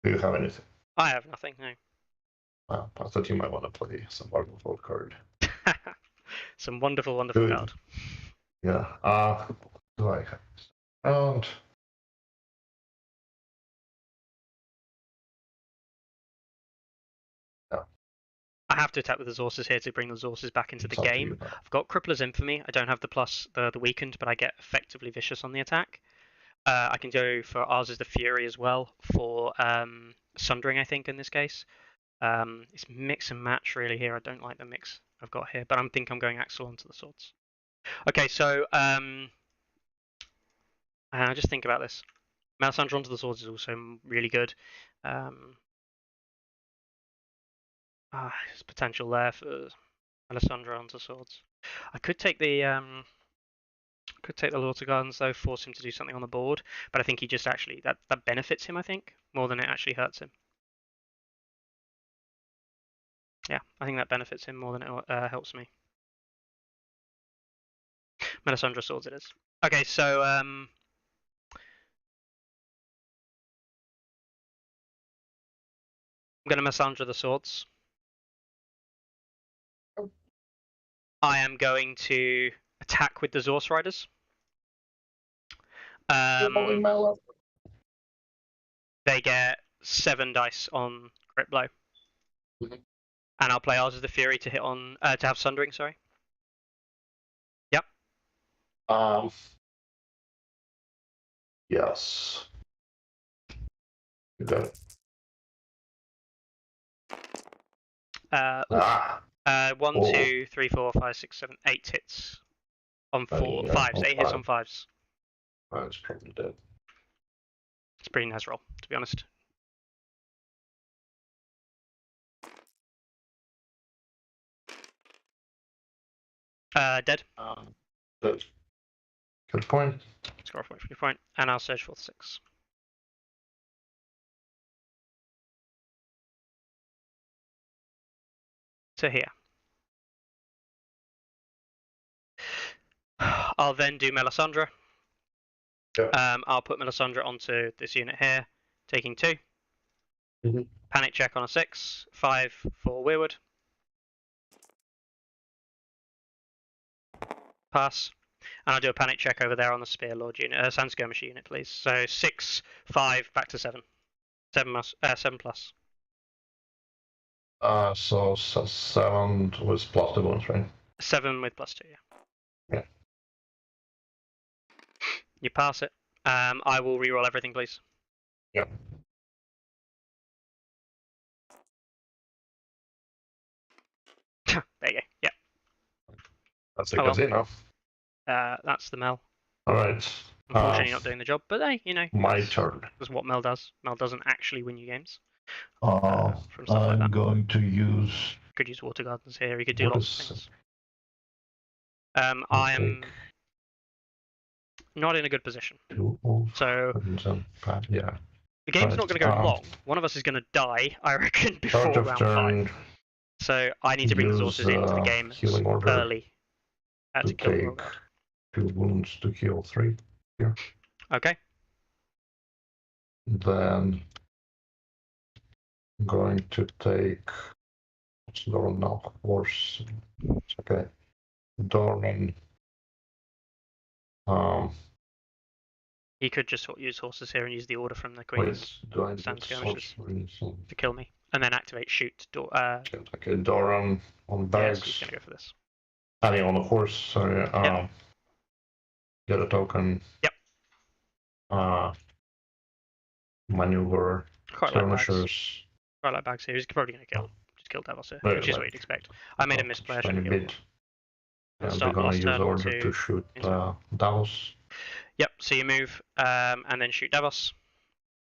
Do you have anything? I have nothing, no. Well, I thought you might want to play some wonderful card. Some wonderful, wonderful card. Yeah. Do I have round? I have to attack with the Zorses here to bring the Zorses back into the game. I've got Crippler's Infamy. I don't have the plus, the weakened, but I get effectively vicious on the attack. I can go for ours as the Fury as well for Sundering, I think, in this case. It's mix and match really here. I don't like the mix I've got here, but I think I'm going Axel onto the swords. Okay, so I just think about this. Melisandre onto the swords is also really good. There's potential there for Melisandre onto swords. I could take the Lord of Gardens though, force him to do something on the board, but I think he just actually that benefits him, I think, more than it actually hurts him. Yeah, I think that benefits him more than it helps me. Melisandre swords it is. Okay, so I'm gonna Melisandre the swords. I am going to attack with the Zorse Riders. They get 7 dice on crit blow. And I'll play ours as the Fury to hit on to have Sundering, sorry. Yep. Yes. You got it. 1, 2, 3, 4, 5, 6, 7, 8 hits on 4, 5s. 8 hits on 5s. It's probably dead. It's a pretty nice roll, to be honest. Dead. Dead. Good point. Score a point for your point, and I'll search for the 6. To here. I'll then do Melisandre. Yeah. I'll put Melisandre onto this unit here, taking 2. Panic check on a 6, 5 for Weirwood. Pass. And I'll do a panic check over there on the Spear Lord unit, Sand Skirmisher unit, please. So 6, 5, back to 7. 7 plus. So 7 was plus 2 wounds, right? 7 with plus 2, yeah. Yeah. You pass it. I will reroll everything, please. Yeah. There you go. Yeah. That's enough. That's the Mel. Alright. Unfortunately, not doing the job, but hey, My turn. That's what Mel does. Mel doesn't actually win you games. From stuff like that. I'm going to use. Could use water gardens here. He could do What lots of is- things. I am not in a good position. So Yeah. the game's not going to go Right, long. One of us is going to die, I reckon, before Start of round turn. 5. So I need to bring resources into the game Healing order early to kill the take Rogard. 2 wounds to heal 3 here. Okay. Then I'm going to take what's Doran now? Horse. Okay. Doran. He could just use horses here and use the order from the Wait, Queen's do I stand need skirmishes sorcery? to kill me. And then activate shoot. Okay, Doran on Yeah, bags. so he's going to go for this. I mean, on the horse, sorry. Yep. Get a token. Yep. Maneuver. Quite like bags. Skirmishers. Quite like bags here. He's probably going to just kill Davos here, Right, which is what you'd expect. I made a misplay. I should have killed him. And they're gonna use order to shoot Davos. Yep, so you move and then shoot Davos.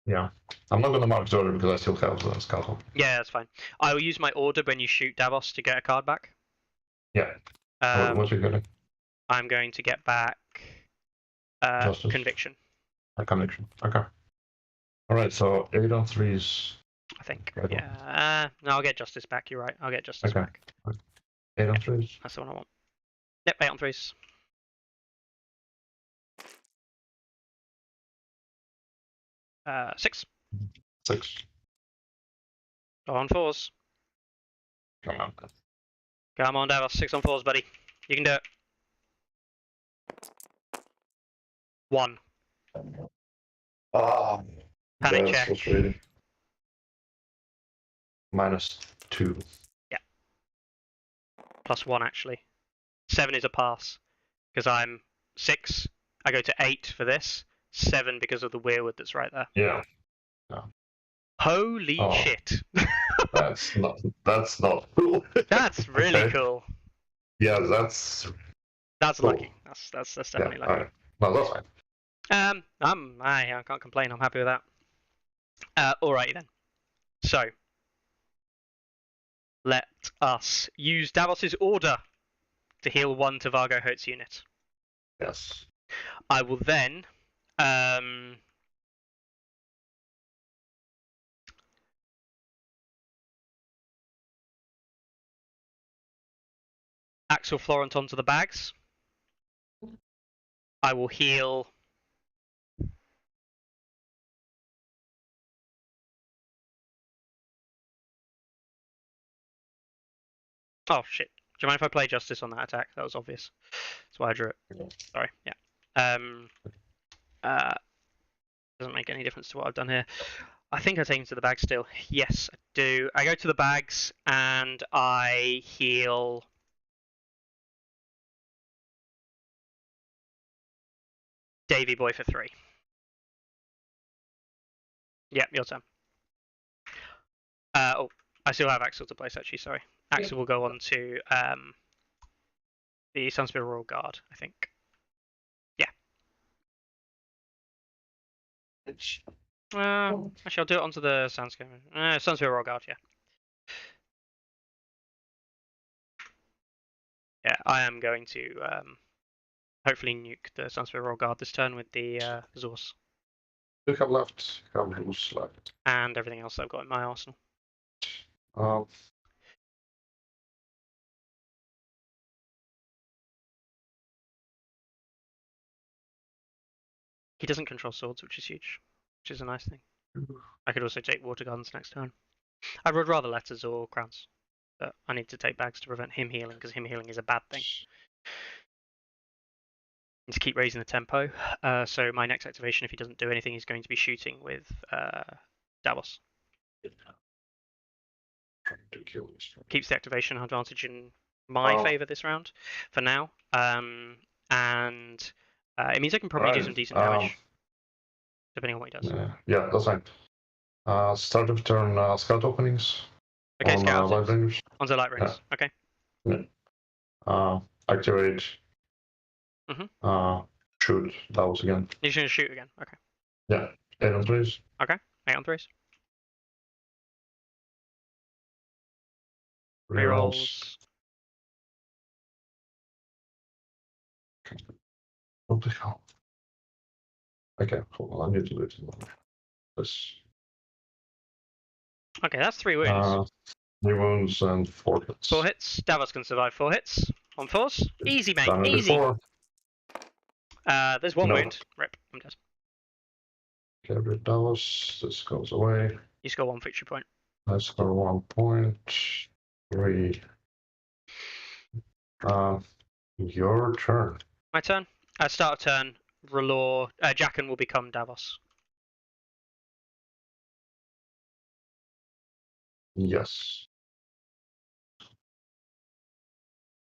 Yeah. I'm not gonna mark the order because I still have the scuttle. Yeah, that's fine. I will use my order when you shoot Davos to get a card back. Yeah. What are you getting? I'm going to get back Justice. Conviction. A conviction. Okay. Alright, so 8 on 3s. I think. Right. Yeah. No, I'll get Justice back. You're right. I'll get Justice back. 8 on 3s. That's the one I want. Yep, 8 on 3s. Uh, 6. 6. On 4s. Come on. Come on, Davos. 6 on 4s, buddy. You can do it. 1. Panic check. -2. Yeah. +1 actually. 7 is a pass because I'm 6. I go to 8 for this. 7 because of the weirwood that's right there. Yeah. Holy shit! That's not cool. That's really cool. Yeah, that's cool. Lucky. That's definitely lucky. Right. No, that's fine. I can't complain. I'm happy with that. Alrighty then. So let us use Davos's order to heal 1 to Vargo Hote's unit. Yes. I will then Axel Florent onto the bags. I will heal oh shit. Do you mind if I play Justice on that attack? That was obvious. That's why I drew it. Sorry, yeah. Doesn't make any difference to what I've done here. I think I take him to the bags still. Yes, I do. I go to the bags and I heal Davy Boy for 3. Yep, your turn. Oh, I still have Axel to place actually, sorry. Axel will go on to the Sunspear Royal Guard, I think. Yeah. Actually, I'll do it onto the Sunspear Royal Guard, yeah. Yeah, I am going to hopefully nuke the Sunspear Royal Guard this turn with the Zorse. You have left. You have loose left. And everything else I've got in my arsenal. He doesn't control swords, which is huge, which is a nice thing. I could also take Water Gardens next turn. I would rather letters or crowns, but I need to take bags to prevent him healing, because him healing is a bad thing. Need to keep raising the tempo. So my next activation, if he doesn't do anything, is going to be shooting with Davos. Keeps the activation advantage in my favour this round, for now. And it means I can probably do some decent damage, depending on what he does. Yeah, that's fine. Start of turn, scout openings. Okay, on, scouts. Light Rangers. On the Light Rangers, okay. Yeah. Activate. shoot Davos again. You're gonna shoot again. Okay. Yeah, 8 on 3s. 8 on 3s. Rerolls. What the hell? Okay, hold on. I need to do it. This. Okay, that's 3 wounds. 3 wounds and 4 hits. 4 hits. Davos can survive 4 hits on 4s. Easy, mate. Done it Easy. before. There's 1 No. wound. Rip. I'm dead. Get rid of Davos. This goes away. You score 1 victory point. I score 1 point. 3. Your turn. My turn. At start of turn, R'hllor, Jaqen will become Davos. Yes.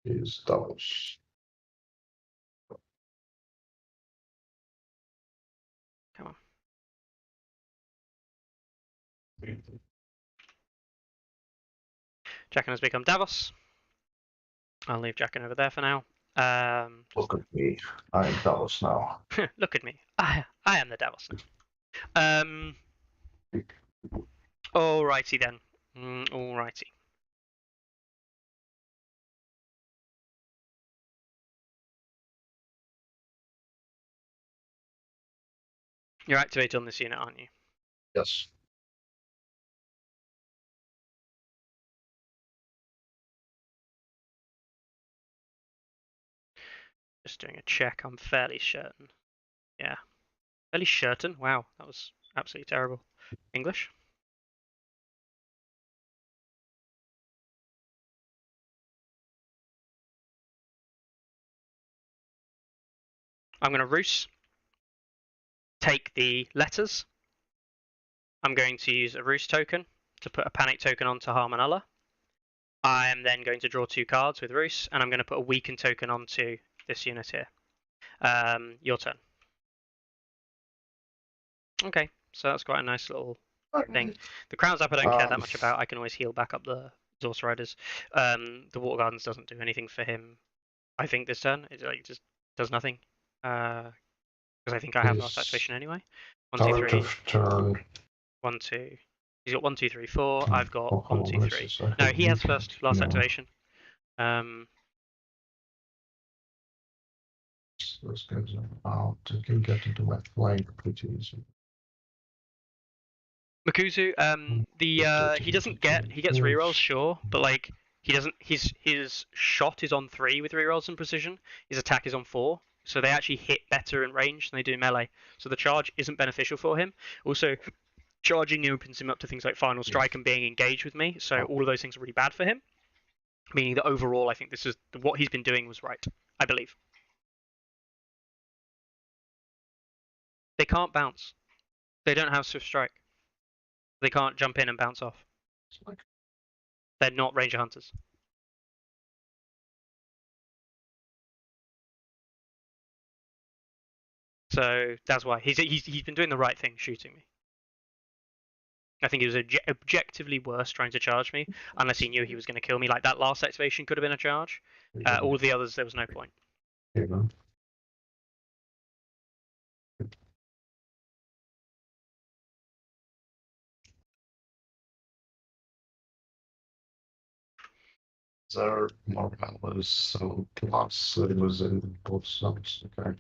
Is Davos. Come on. Jaqen has become Davos. I'll leave Jaqen over there for now. Look at me. I am Davos now. Look at me. I am the Davos now. Alrighty then. Alrighty. You're activated on this unit, aren't you? Yes. Just doing a check. I'm fairly certain. Yeah. Fairly certain? Wow, that was absolutely terrible. English? I'm going to Roos. Take the letters. I'm going to use a Roos token to put a panic token onto Harmonella. I am then going to draw 2 cards with Roos, and I'm going to put a weaken token onto this unit here. Your turn. Okay, so that's quite a nice little thing. The Crown's Up I don't care that much about. I can always heal back up the Zorse Riders. The Water Gardens doesn't do anything for him, I think, this turn. It just does nothing. Because I think I have last activation anyway. 1, 2, 3. Turn. 1, 2. He's got 1, 2, 3, 4. I've got 1, 2, 3. No, No, he has first last activation. This goes out. You can get into my flank pretty easy. Makuzu, he gets rerolls, sure, but like he doesn't. His shot is on 3 with rerolls and precision. His attack is on 4, so they actually hit better in range than they do melee. So the charge isn't beneficial for him. Also, charging opens him up to things like Final Strike and being engaged with me. So all of those things are really bad for him. Meaning that overall, I think this is what he's been doing was right. I believe. They can't bounce. They don't have Swift Strike. They can't jump in and bounce off. They're not Ranger Hunters. So that's why he's been doing the right thing, shooting me. I think he was objectively worse trying to charge me, unless he knew he was going to kill me. Like that last activation could have been a charge. All of the others, there was no point. There more values, so plus it was in both sides. Okay.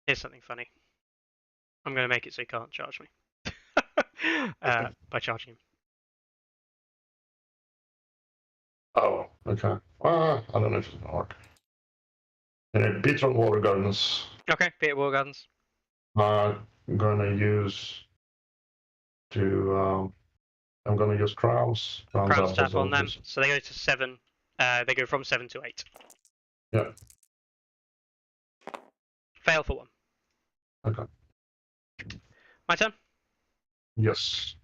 Here's something funny. I'm going to make it so he can't charge me. By charging him. Oh, okay. I don't know if it's gonna work. And beats on Water Gardens. Okay, Peter War Gardens. I'm gonna use to I'm gonna use crowns. Crown staff on them. So they go to 7. They go from 7 to 8. Yeah. Fail for 1. Okay. My turn. Yes.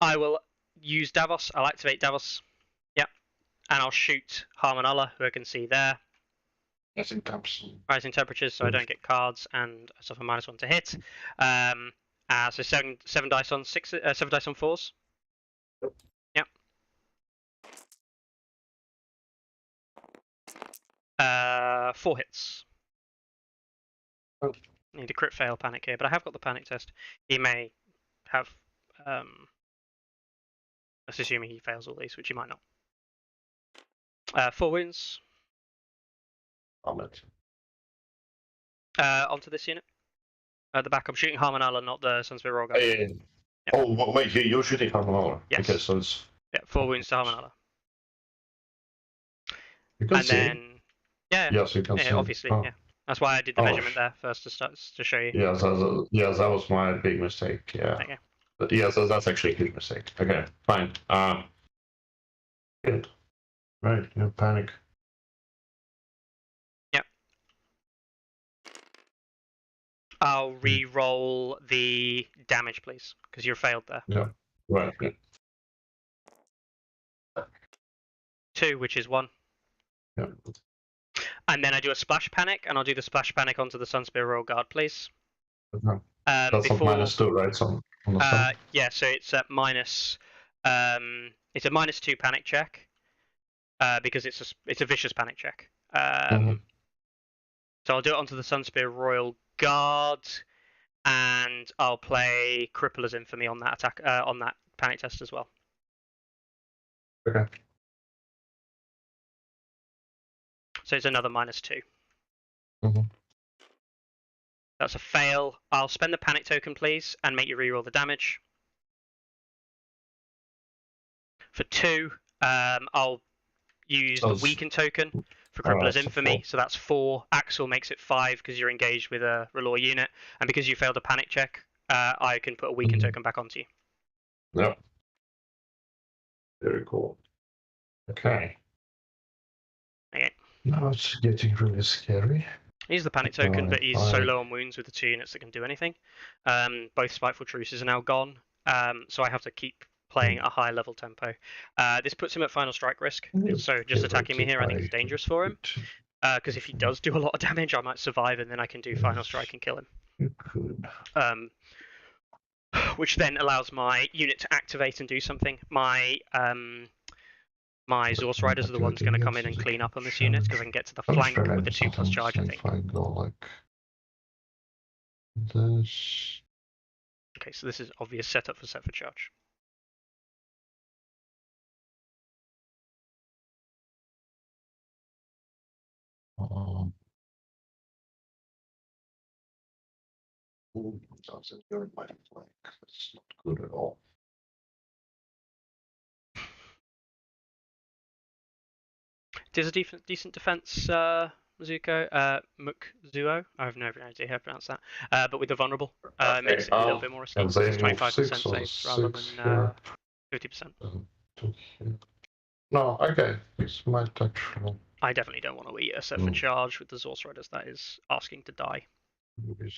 I will use Davos. I'll activate Davos. Yep. And I'll shoot Harmonella, who I can see there. Rising temps. Rising temperatures, so I don't get cards, and I suffer -1 to hit. So seven dice on 4s. Yep. 4 hits. Oh. Need a crit fail panic here, but I have got the panic test. He may have. Let's assuming he fails all these, which he might not. 4 wounds. Comment. Onto this unit. At the back, I'm shooting Harmonella, not the Sunspear Royal Guard. Yep. Oh, wait, you're shooting Harmonella? Yes. Okay, so it's... Yeah, 4 wounds to Harmonella. You can and see. Then, yeah. Yes, you can see. Obviously, yeah. That's why I did the measurement there first to show you. Yes, that was my big mistake. Yeah. Okay. But yes, that's actually a huge mistake. Okay, fine. Good. Right, you have panic. Yep. I'll re-roll the damage, please, because you failed there. Yeah. Right. Yeah. 2, which is 1. Yeah. And then I do a splash panic, and I'll do the splash panic onto the Sunspear Royal Guard, please. Okay. That's before... -2, right? So on the side. Yeah, so it's at minus. It's a -2 panic check, because it's a vicious panic check. So I'll do it onto the Sunspear Royal Guard, and I'll play Crippler's Infamy on that attack, on that panic test as well. Okay. So it's another -2. Mm-hmm. That's a fail. I'll spend the panic token, please, and make you reroll the damage. For 2, I'll use the weaken token for Crippler's Infamy, 4. So that's 4. Axel makes it 5 because you're engaged with a Relore unit, and because you failed a panic check, I can put a weaken token back onto you. Yep. Very cool. Okay. Okay. Now it's getting really scary. He's the panic token, but he's so low on wounds with the 2 units that can do anything. Both Spiteful Truces are now gone, so I have to keep playing at a high level tempo. This puts him at final strike risk, so just attacking me here I think is dangerous for him, because if he does do a lot of damage I might survive and then I can do final strike and kill him. You could. Which then allows my unit to activate and do something. My Zorse Riders are the ones going to come in and clean up on this unit because I can get to the flank with the 2+ charge, I think. If I go like this. Okay, so this is obvious setup for set for charge. You're in my flank. That's not good at all. It is a decent defense, Zuko. Mukzuo. I have no idea how to pronounce that. But with the vulnerable, it makes it a little bit more risky. It's 25% safe rather than 50%. No, okay. It's my actual. I definitely don't want to eat a set for charge with the Zorse Riders. That is asking to die. I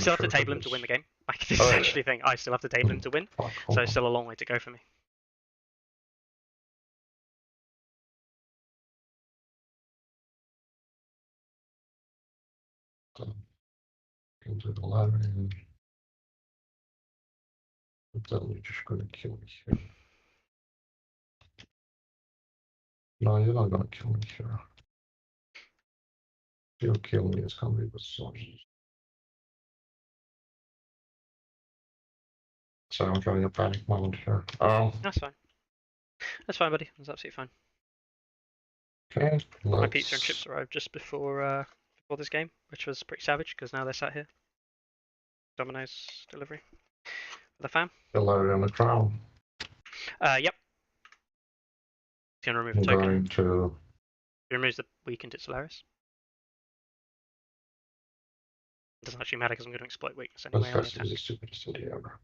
still have to table him to win the game. This is actually the thing. I still have to table him to win, so it's still a long way to go for me. Into the ladder and then you're just going to kill me here. No, you're not going to kill me here. You'll kill me, it's going to be with soldiers. So I'm going a panic moment here. That's fine. That's fine, buddy. That's absolutely fine. Okay. My pizza and chips arrived just before this game, which was pretty savage because now they're sat here. Domino's delivery for the fam. Hello on the ground. Yep. He's gonna remove the token. Going to. He removes the weakened, it's hilarious. It doesn't actually matter because I'm going to exploit weakness anyway. That's the stupidest idea ever.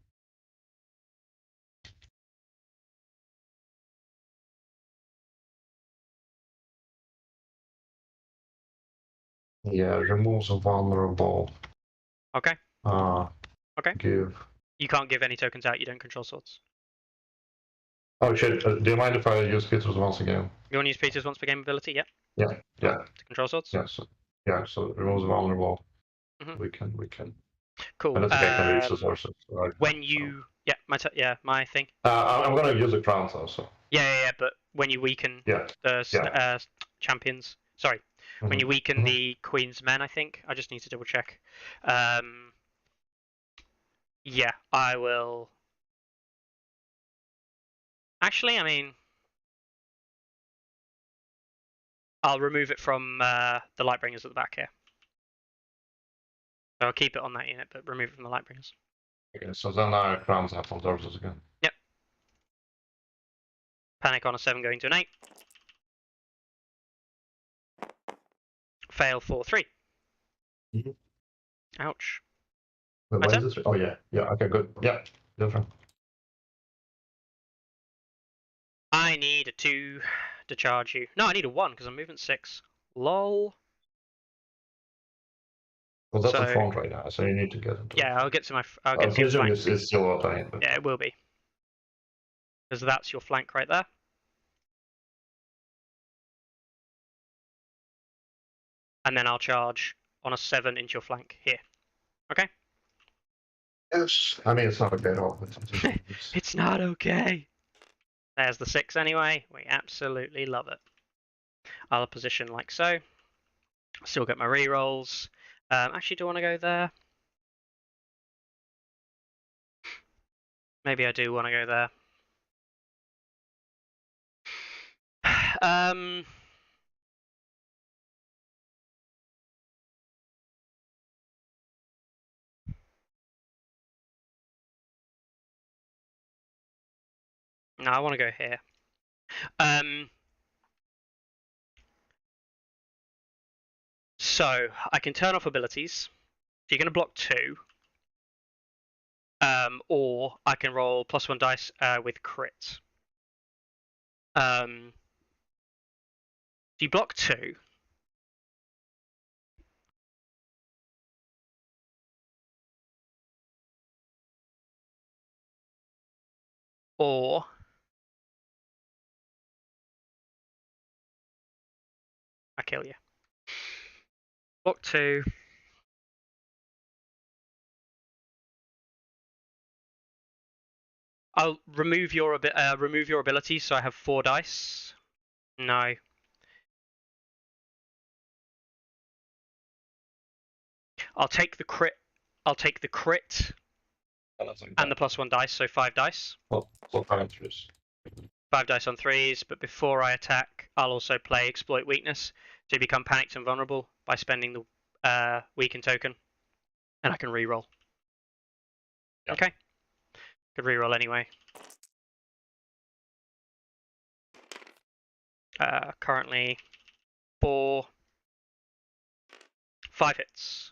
Yeah, removes a vulnerable. Okay. Okay. Give. You can't give any tokens out, you don't control swords. Oh shit! Do you mind if I use Peter's once again? You want to use Peter's once per game ability? Yep. Yeah. Yeah. To control swords. Yeah. So it removes vulnerable. Mhm. We can. Cool. I don't think I can reach the sources right When now, you my thing. I'm gonna use the crown though. So. Yeah. But when you weaken the champions, sorry, when you weaken the Queen's men, I think I just need to double check. Yeah, I will. Actually, I mean, I'll remove it from the Lightbringers at the back here. So I'll keep it on that unit, but remove it from the Lightbringers. Okay, so then our crowns have some torsos again. Yep. Panic on a 7 going to an 8. Fail for 3. Ouch. Wait, why is this? Oh yeah. Okay, good. Yeah, different. I need a 2 to charge you. No, I need a 1 because I'm movement 6. Lol. Well, that's a front right now, so you need to get into. Yeah, I'll get to my. I'll get to your flank. It's still what I need. Yeah, it will be. Because that's your flank right there. And then I'll charge on a 7 into your flank here. Okay? Yes. I mean, it's not okay at all. It's not okay. There's the 6 anyway. We absolutely love it. I'll position like so. Still get my rerolls. Actually, do I want to go there? Maybe I do want to go there. No, I want to go here. So I can turn off abilities. If you're going to block 2, or I can roll +1 dice with crit. If you block 2, or I kill you. Block 2. I'll remove your ability, so I have 4 dice. No. I'll take the crit. And the +1 dice, so 5 dice. Well, 5 dice on 3s, but before I attack, I'll also play Exploit Weakness to become panicked and vulnerable by spending the weaken token, and I can reroll. Yep. Okay. Could reroll anyway. Currently 5 hits.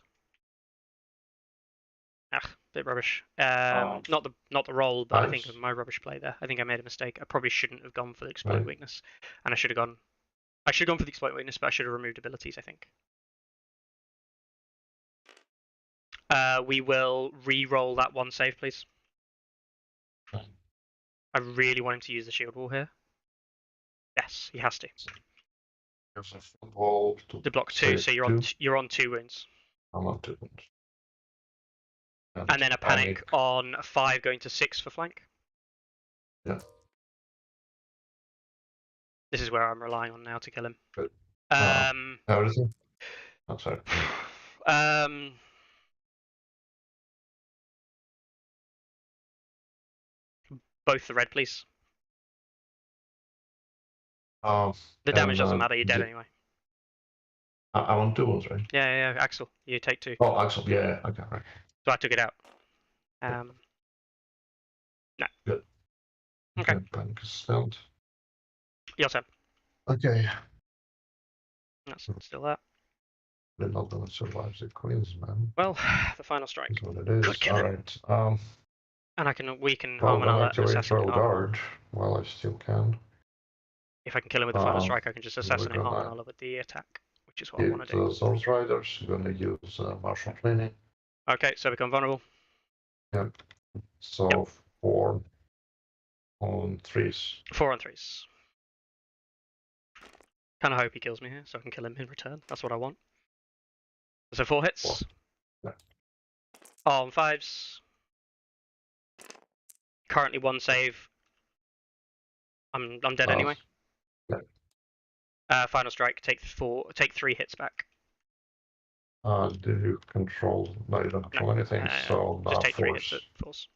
Bit rubbish. Not the roll, but nice. I think of my rubbish play there. I think I made a mistake. I probably shouldn't have gone for the Exploit Weakness, and I should have gone for the Exploit Weakness, but I should have removed abilities, I think. We will re-roll that 1 save, please. I really want him to use the shield wall here. Yes, he has to. To block 2, so you're on 2 wounds. I'm on 2 wounds. And then a panic on 5 going to 6 for flank. Yeah. This is where I'm relying on now to kill him. Good. How is he? I'm sorry. Both the red, please. The damage doesn't matter, you're dead anyway. I want 2 wounds, right? Yeah, Axel, you take 2. Oh, Axel, yeah, okay, right. So I took it out. No. Good. Okay. Panic is stunned. Your turn. Okay. That's still that. They're not gonna survive the Queens, man. Well, the final strike. That's what it is. Alright. And I can weaken harm and I'll let assassinate guard while I still can. If I can kill him with the final strike, I can just assassinate harm and I'll with the attack, which is what I want to do. The Source Riders gonna use martial training. Okay, so become vulnerable. Yep. So for on 3s. 4 on 3s. Kind of hope he kills me here, so I can kill him in return. That's what I want. So 4 hits. 4. Yeah. On 5s. Currently 1 save. I'm dead anyway. Yeah. Final strike. Take 3 hits back. Do you control? No, you don't control anything. So just take 3 force. hits at force.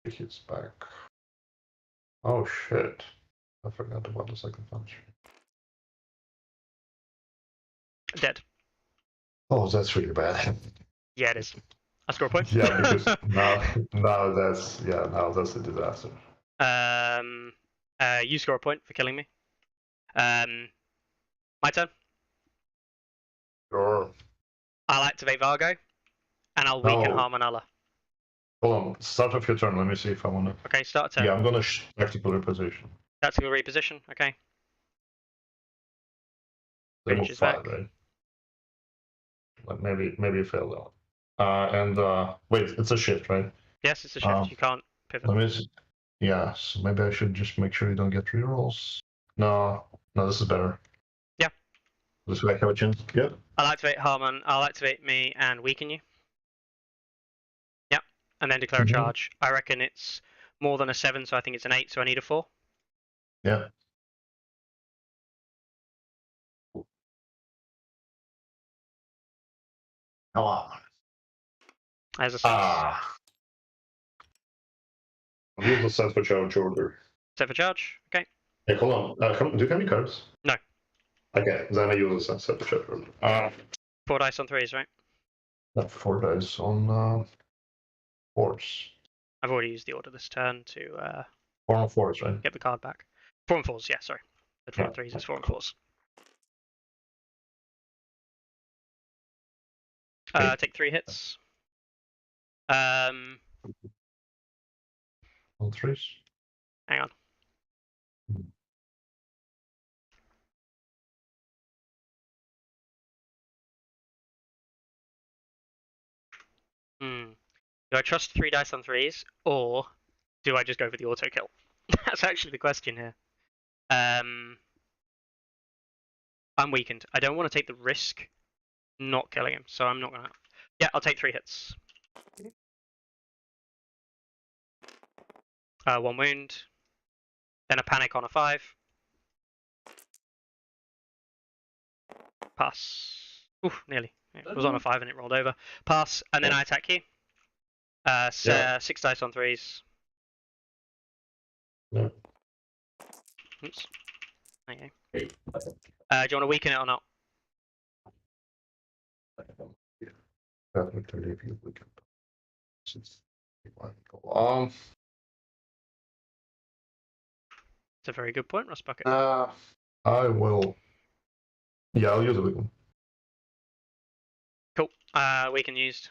3 hits back. Oh shit! I forgot about the second punch. Dead. Oh, that's really bad. Yeah, it is. I score a point. Yeah, because now that's a disaster. You score a point for killing me. My turn. Sure. I'll activate Vargo, and I'll weaken Harmonella. Hold on. Start off your turn. Let me see if I want to. Okay, start a turn. Yeah, I'm gonna tactical reposition. Tactical reposition. Okay. They move 5, right? Like maybe you failed that one. Wait, it's a shift, right? Yes, it's a shift. You can't pivot. Let me see. Yeah, so maybe I should just make sure you don't get rerolls. No, this is better. Yeah. This way I have a chance. Yep. I'll activate Harmon. I'll activate me and weaken you. Yep. And then declare a charge. I reckon it's more than a 7, so I think it's an 8, so I need a 4. Yeah. Come on. As a 6. Use the set for charge order. Set for charge. Okay. Hey, hold on. Do you have any cards? No. Okay, then I use the set for charge order. 4 dice on 3s, right? 4 dice on 4s. I've already used the order this turn to 4 on 4s, right? get the card back. 4 and 4s, yeah, sorry. The 4 on 3s is 4 and 4s. Take 3 hits. On 3s? Hang on. Do I trust 3 dice on 3s, or do I just go for the auto kill? That's actually the question here. I'm weakened. I don't want to take the risk not killing him, so I'm not gonna. Yeah, I'll take 3 hits. 1 wound, then a panic on a 5. Pass. Oof, nearly. It was on a 5 and it rolled over. Pass, and then I attack you. 6 dice on 3s. Yeah. Oops. There you go. Do you want to weaken it or not? Definitely, if we can. It's a very good point, Ross Bucket. I will. Yeah, I'll use a weaken. Cool. Weaken used.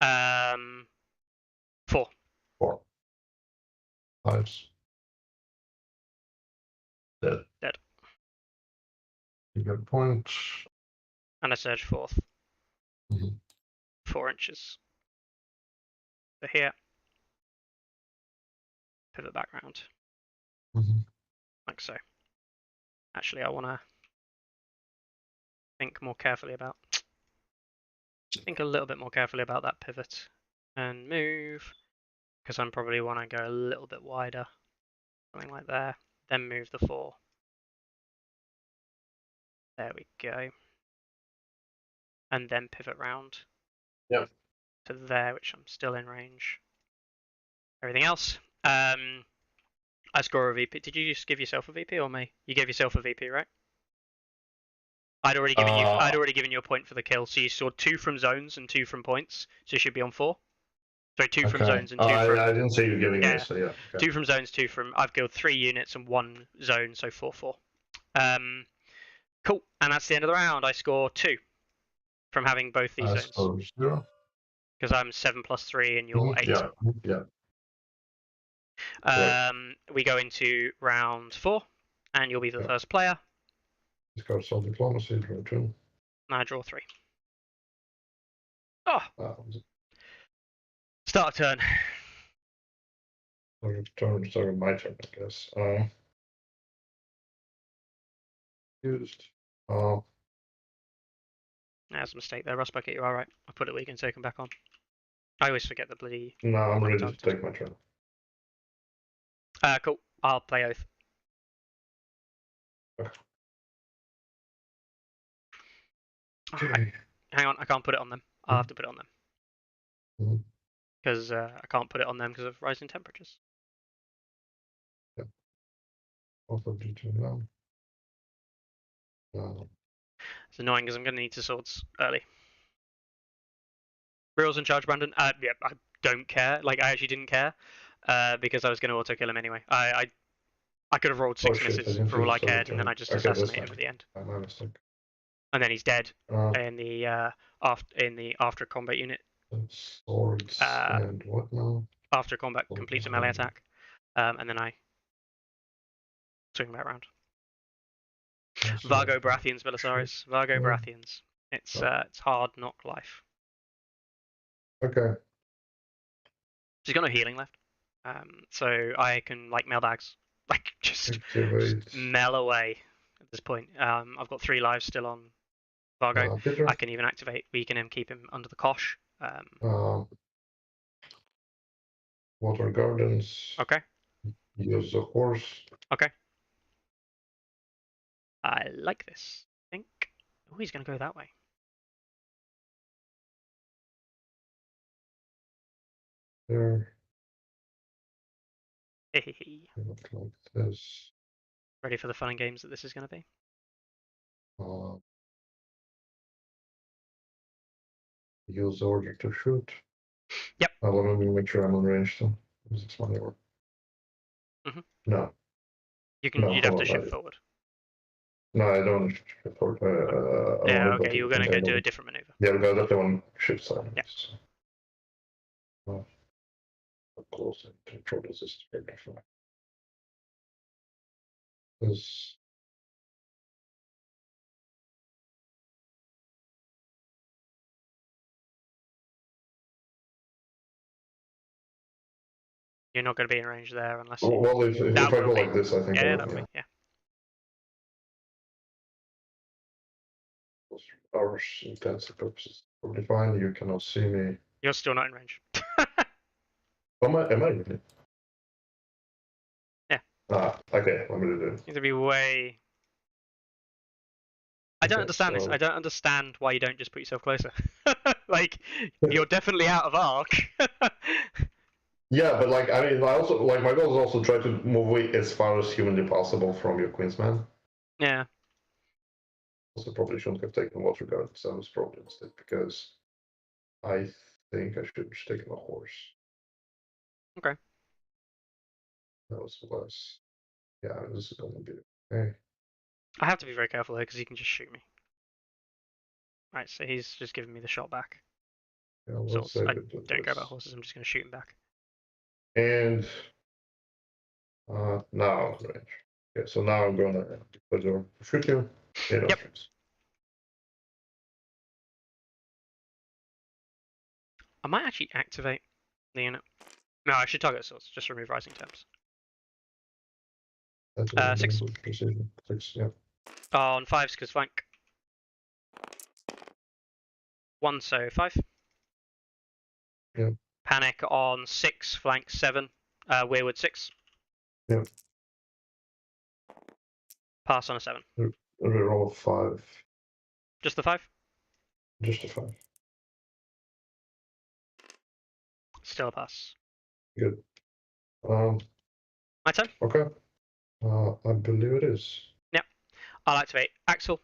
4. 4. 5s. Dead. Dead. You get a point. And a surge 4th. 4 inches. So here. Pivot back round. Like so. Actually, I want to think more carefully about. Think a little bit more carefully about that pivot and move, because I'm probably want to go a little bit wider, something like there. Then move the 4. There we go. And then pivot round. Yep. To there, which I'm still in range. Everything else. I score a VP. Did you just give yourself a VP or me? You gave yourself a VP, right? I'd already given you a point for the kill, so you scored 2 from zones and 2 from points, so you should be on 4. So 2 from zones and 2 from. I didn't say you giving me, so yeah. Okay. 2 from zones, 2 from. I've killed 3 units and 1 zone, so 4/4. Cool, and that's the end of the round. I score 2 from having both these zones. Because I'm 7+3 and you're 8. Yeah. We go into round 4, and you'll be the first player. He's got some diplomacy, draw 2. And I draw 3. Oh! Start a turn. Sorry, my turn, I guess. Used. That's a mistake there, Rust Bucket. You're alright. I put it where you can take them back on. I always forget the bloody. No, I'm ready to targeted. take my turn. Cool. I'll play Oath. Okay. Hang on, I can't put it on them. I'll have to put it on them. Because I can't put it on them because of rising temperatures. Yep. Also G2 now. It's annoying because I'm going to need 2 swords early. Reels in charge, Brandon? Yeah, I don't care. Like, I actually didn't care because I was going to auto kill him anyway. I could have rolled 6 misses for all I cared, and then I just assassinated him at the end. My mistake. And then he's dead in the after combat unit. Swords and what now? After combat completes a melee attack, and then I swing him back around. Vargo Baratheons, Belisarius. Vargo Baratheons. It's hard knock life. Okay. She's got no healing left, so I can like mailbags, like just mail away at this point. I've got 3 lives still on Vargo. I can even activate weaken him, keep him under the kosh. Water Gardens. Okay. Use the horse. Okay. I like this. I think. Oh, he's going to go that way. There. Look like this. Ready for the fun and games that this is going to be? Use order to shoot. Yep. Let me make sure I'm on range though. Is this one over? No. You can. You'd have to shift forward. No, I don't shift forward. Yeah. Okay. You're going to go do a different maneuver. Yeah, because I definitely want to shift side. Yeah. Close and control this very different. This. You're not going to be in range there unless. Well, if I go like this, I think. Yeah, that'll be. Yeah. Our intensive purposes probably fine. You cannot see me. You're still not in range. Am I really? Yeah. Okay. Let me do it. Need to be way. I don't understand this. I don't understand why you don't just put yourself closer. Like, you're definitely out of arc. Yeah, but like, I mean, I also like my goal is also try to move away as far as humanly possible from your Queensman. Yeah. Also, probably shouldn't have taken Water Gardens. That was probably instead because I think I should have just taken a horse. Okay. That was less. Yeah, this is gonna be okay. I have to be very careful though because he can just shoot me. Right, so he's just giving me the shot back. Yeah, so I don't care about horses. I'm just going to shoot him back. And now range. Okay, so now I'm gonna shoot you. Yep. I might actually activate the unit. No, I should target swords. Just remove rising temps. 6. Precision. 6. Yeah. On 5s because flank. 1, so 5. Yeah. Panic on 6, flank 7. Weirwood 6. Yeah. Pass on a 7. Reroll 5. Just the 5? Just a 5. Still a pass. Good. My turn? Okay. I believe it is. Yep. I'll activate Axel.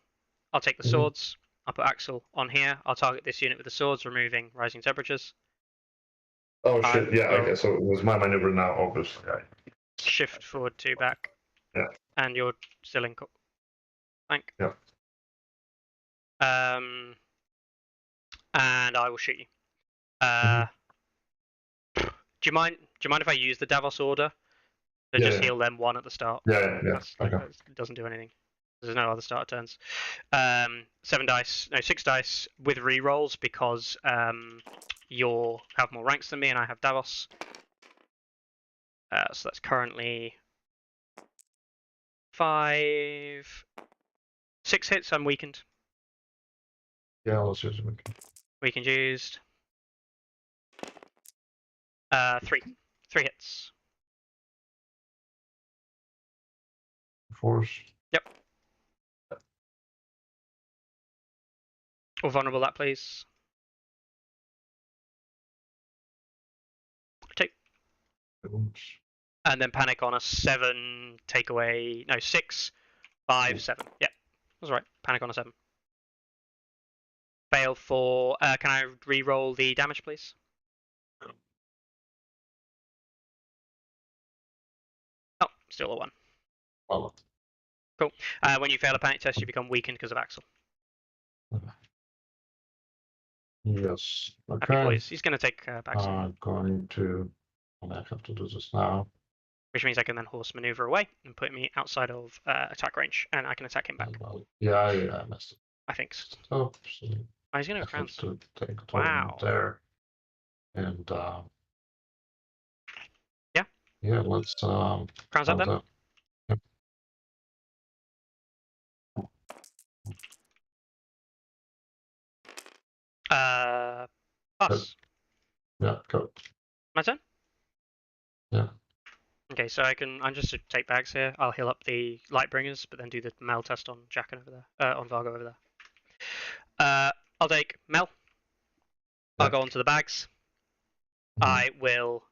I'll take the swords. I'll put Axel on here. I'll target this unit with the swords, removing rising temperatures. Oh shit! Yeah. Okay. So it was my maneuver now, obviously. Shift forward 2 back. Yeah. And you're still in flank. Yeah. And I will shoot you. Do you mind if I use the Davos order to just heal them 1 at the start? Yeah. Okay. It doesn't do anything. There's no other starter turns. 6 dice with rerolls because you have more ranks than me and I have Davos. So that's currently 5, 6 hits. I'm weakened. Yeah, let's use it. Weakened used. 3 hits. Force. Yep. Or vulnerable that, please. Take. And then panic on a 7. Take away. No, 6, 5, 7. Yep. That's right. Panic on a 7. Fail for. Can I re-roll the damage, please? Oh, still a 1. Oh. Cool. When you fail a panic test, you become weakened because of Axel. Yes. Happy Okay. boys. He's going to take back some. I'm going to. I have to do this now. Which means I can then horse maneuver away and put me outside of attack range, and I can attack him back. Yeah, I messed it. I think so. Oh, so Oh, he's going to I have crowns. to take a Wow. there. And yeah. Yeah, let's crowns up then. Yep. Pass. Yeah, go. My turn? Yeah. Okay, so I'm just to take bags here. I'll heal up the Lightbringers, but then do the Mel test on Jackin over there, on Vargo over there. I'll take Mel. I'll go onto the bags. I will.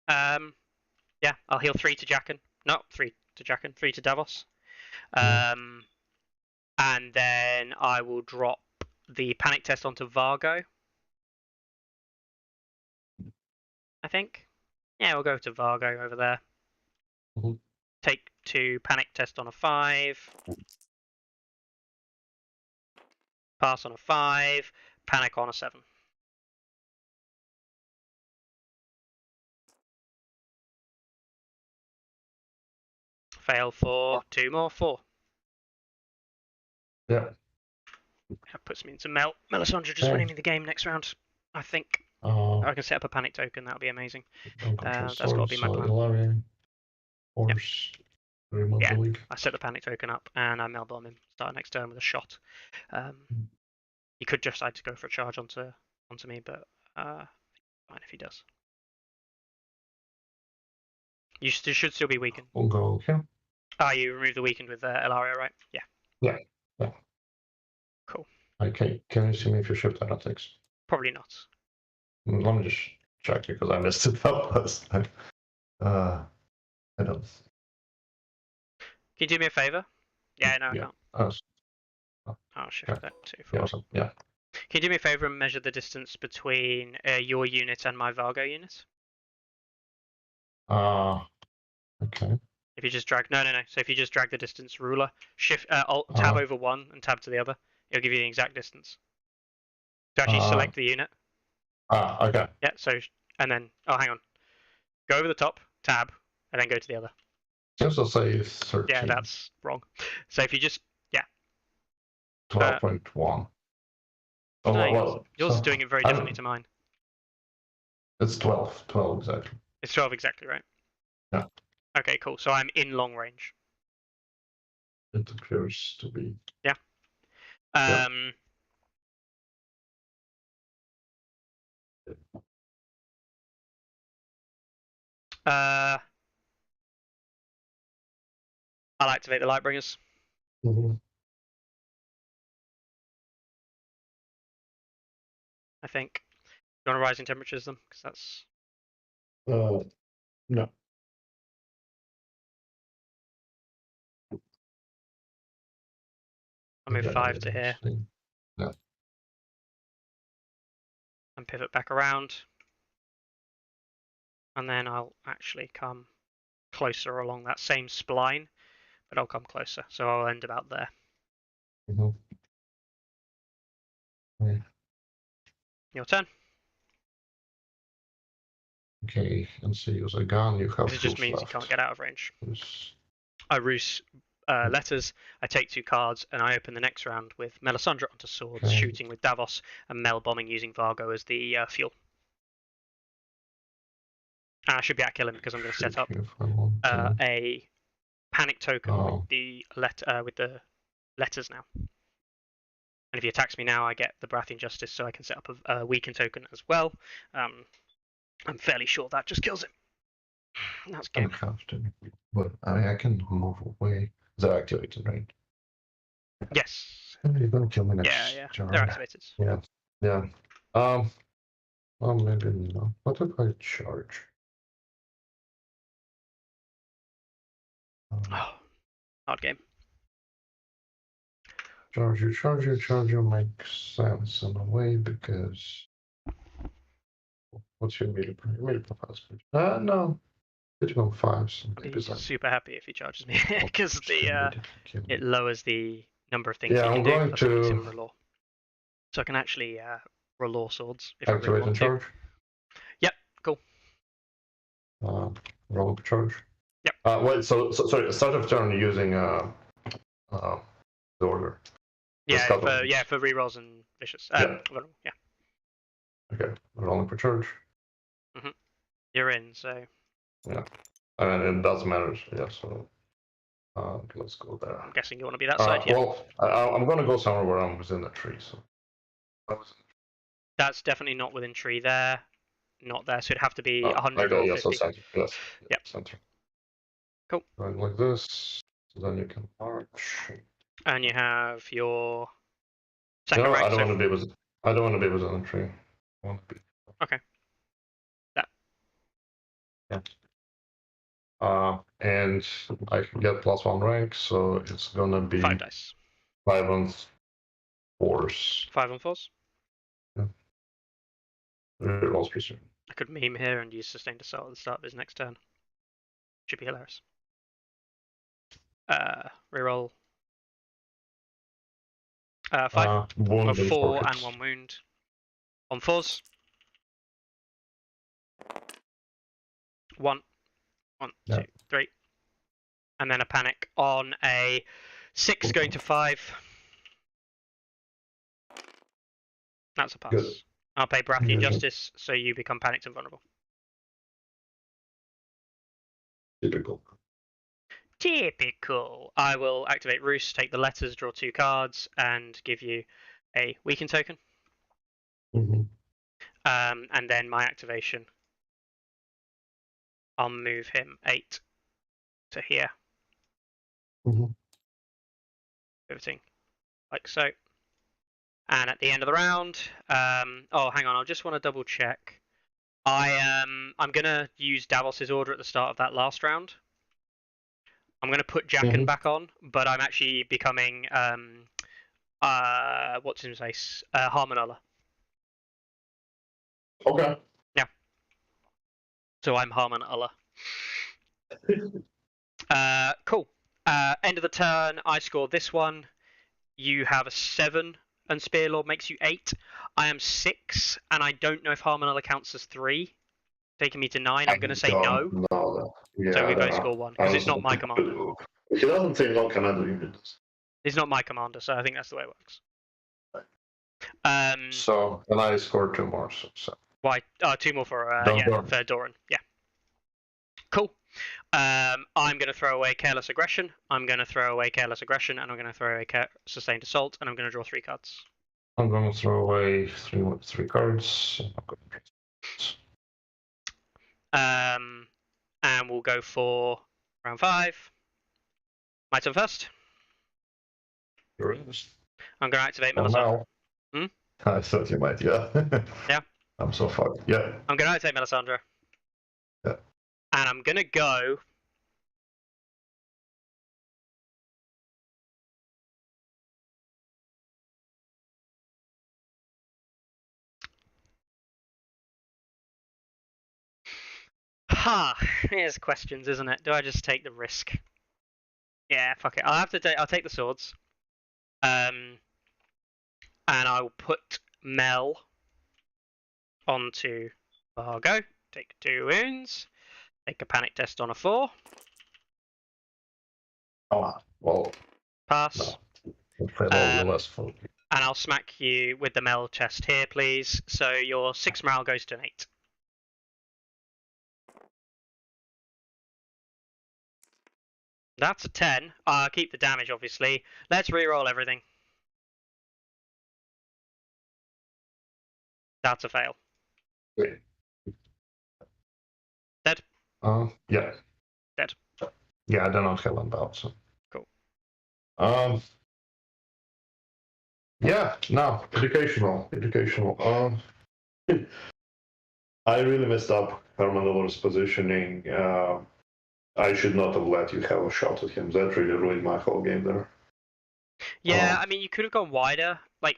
Yeah, I'll heal 3 to Jackin. No, 3 to Jackin. 3 to Davos. And then I will drop the panic test onto Vargo. I think. Yeah, we'll go to Vargo over there. Take 2 panic test on a 5. Pass on a 5. Panic on a 7. Fail for 2 more. 4. Yeah. That puts me into Melisandre just winning me the game next round. I think. I can set up a panic token. That'll be amazing. That's got to be my plan. Force. Yeah. I set the panic token up and I Mel bomb him. Start next turn with a shot. He could just decide to go for a charge onto me, but fine if he does. You should still be weakened. We'll go here. You remove the weakened with Elaria, right? Yeah. Yeah. Cool. Okay, can you see me if you shift analytics? Probably not. Let me just check it because I messed it up last time. I don't. Can you do me a favor? Yeah, no, I can't. I'll shift that too. Yeah. Can you do me a favor and measure the distance between your unit and my Vargo unit? Okay. If you just drag, no. So if you just drag the distance ruler, shift, alt, tab over 1 and tab to the other, it'll give you the exact distance. To actually select the unit. Okay. Yeah. So and then hang on, go over the top, tab, and then go to the other. Just to say 13. Yeah, that's wrong. So if you just 12.1. Yours is doing it very differently to mine. It's 12. 12 exactly. It's 12 exactly, right? Yeah. Okay, cool. So I'm in long range. It appears to be. Yeah. I'll activate the Lightbringers. I think. You want to rising temperatures them? Because that's. No. I'll move 5 to here. Yeah. And pivot back around. And then I'll actually come closer along that same spline, but I'll come closer. So I'll end about there. Yeah. Your turn. Okay, and so use a gun. You have. This just means left. you can't get out of range. Yes. I ruse letters. I take 2 cards, and I open the next round with Melisandre onto swords, shooting with Davos, and Mel bombing using Vargo as the fuel. And I should be able to kill him because I'm going to set up If I want to. a panic token Oh. with the letters now. And if he attacks me now, I get the Baratheon Justice, so I can set up a weaken token as well. I'm fairly sure that just kills him. That's I game. don't have to, but I can move away. Is that activated, right? Yes. You're gonna kill me next Yeah. turn. They're activated. Yeah. Well, maybe not. What if I charge? Oh, hard game. Charge you makes sense in a way because what's your meter profile speed? No. Critical 5. So I'll be super happy if he charges me because it lowers the number of things Yeah, he can I'm do. going Plus it makes to him R'hllor. So I can actually R'hllor swords if I really activate want and to. charge. Yep, cool. Roll up charge. Yep. Wait, so sorry, start of turn using the order. Yeah, for rerolls and vicious. Yeah. Okay, rolling for charge. You're in, so. Yeah, and it doesn't matter. Yeah, so let's go there. I'm guessing you want to be that side. Yeah. Well, I'm going to go somewhere where I'm within the tree. So that's definitely not within tree there. Not there, so it'd have to be 100 or 50. So center. Yes. Yep. Center. Cool. Going like this, so then you can march. And you have your second rank. I don't want to be within the tree. I want to be. Okay. That. Yeah. And I can get +1 rank, so it's gonna be 5 dice. 5 on 4s. 5 on 4s. Yeah. Rolls pretty. I could meme here and use sustained assault at the start of his next turn. Should be hilarious. Reroll. 5. 4 and 1 wound. On 4s. 1. 1, 2, 3. And then a panic on a 6 going to 5. That's a pass. Good. I'll pay Baratheon Justice, so you become panicked and vulnerable. Typical. I will activate Roost, take the letters, draw 2 cards, and give you a weaken token. And then my activation, I'll move him 8 to here. Pivoting like so. And at the end of the round, oh, hang on, I just want to double check. I'm gonna use Davos's order at the start of that last round. I'm gonna put Jaqen back on, but I'm actually becoming what's his face? Harmon Ulla. Okay. Yeah. So I'm Harmon Ulla. Cool. End of the turn, I score this one. You have a 7, and Spearlord makes you 8. I am 6, and I don't know if Harmon Ulla counts as 3, taking me to 9. I'm going to say no. Yeah, so we both score 1, because it's not my commander. He doesn't say no commander units. He's not my commander, so I think that's the way it works. So, and I scored 2 more. So. Why? 2 more for Doran. Yeah. Cool. I'm going to throw away Careless Aggression. I'm going to throw away Careless Aggression, and I'm going to throw away Sustained Assault, and I'm going to draw 3 cards. I'm going to throw away 3 cards. And we'll go for round 5. My turn first. You're in this. I'm going to activate Melisandre. I thought you might, yeah. Yeah. I'm so fucked. Yeah. I'm going to activate Melisandre. Yeah. And I'm going to go. Here's questions, isn't it? Do I just take the risk? Yeah, fuck it. I'll take the swords. And I'll put Mel onto Vargo. Take 2 wounds. Take a panic test on a 4. Oh, well. Pass. No. And I'll smack you with the Mel chest here, please. So your 6 morale goes to an 8. That's a 10. Keep the damage, obviously. Let's reroll everything. That's a fail. Wait. Dead. Yeah. Dead. Yeah, I don't know how about so. Cool. Yeah, no, educational. I really messed up Hermanov's positioning. I should not have let you have a shot at him. That really ruined my whole game there. Yeah, I mean, you could have gone wider. Like,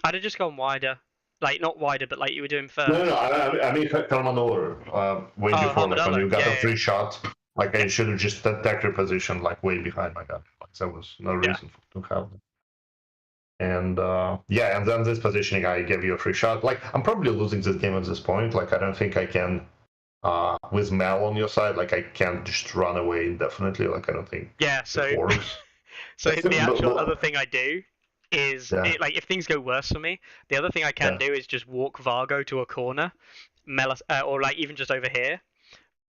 I'd have just gone wider. Like, not wider, but like you were doing first. No, I mean Hermanova, way before, like when you got a free shot, like I should have just attacked your position like way behind my guy. Like there was no reason to have it. And yeah, and then this positioning, I gave you a free shot. Like I'm probably losing this game at this point. Like I don't think I can, with Mel on your side, like I can't just run away indefinitely. Like I don't think. Yeah. So. It works. So the actual other thing I do is, like, if things go worse for me, the other thing I can do is just walk Vargo to a corner, or like even just over here,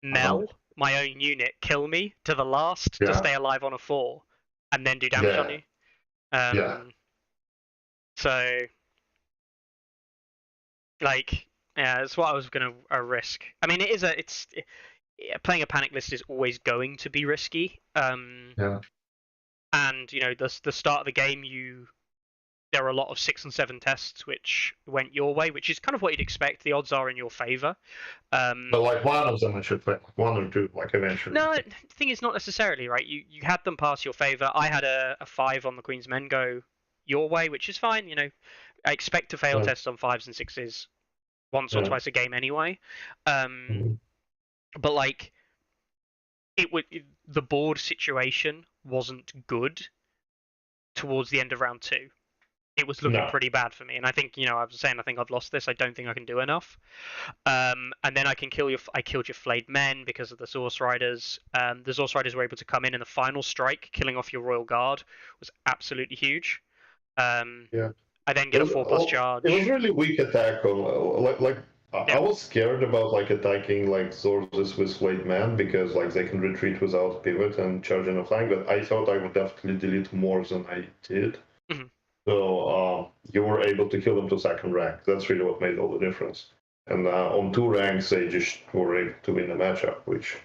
my own unit, kill me to the last to stay alive on a 4, and then do damage on you. So, like, yeah, that's what I was gonna risk. I mean, playing a panic list is always going to be risky. And you know, the start of the game, there are a lot of 6 and 7 tests which went your way, which is kind of what you'd expect. The odds are in your favor. But like one of them, I should play like 1 or 2, like eventually. No, the thing is not necessarily, right? You had them pass your favor. I had a 5 on the Queen's Men go your way, which is fine. You know, I expect to fail tests on 5s and 6s once or twice a game anyway. But like, the board situation wasn't good towards the end of round 2. It was looking pretty bad for me, and I think, you know, I was saying I think I've lost this. I don't think I can do enough. And then I killed your flayed men because of the Source Riders. The Source Riders were able to come in the final strike, killing off your Royal Guard was absolutely huge. I then get a 4+ charge. It was really weak attack. I was scared about like attacking like Sources with flayed men because like they can retreat without pivot and charge in a flank. But I thought I would definitely delete more than I did. So you were able to kill them to 2nd rank. That's really what made all the difference. And on 2 ranks, they just were able to win the matchup, which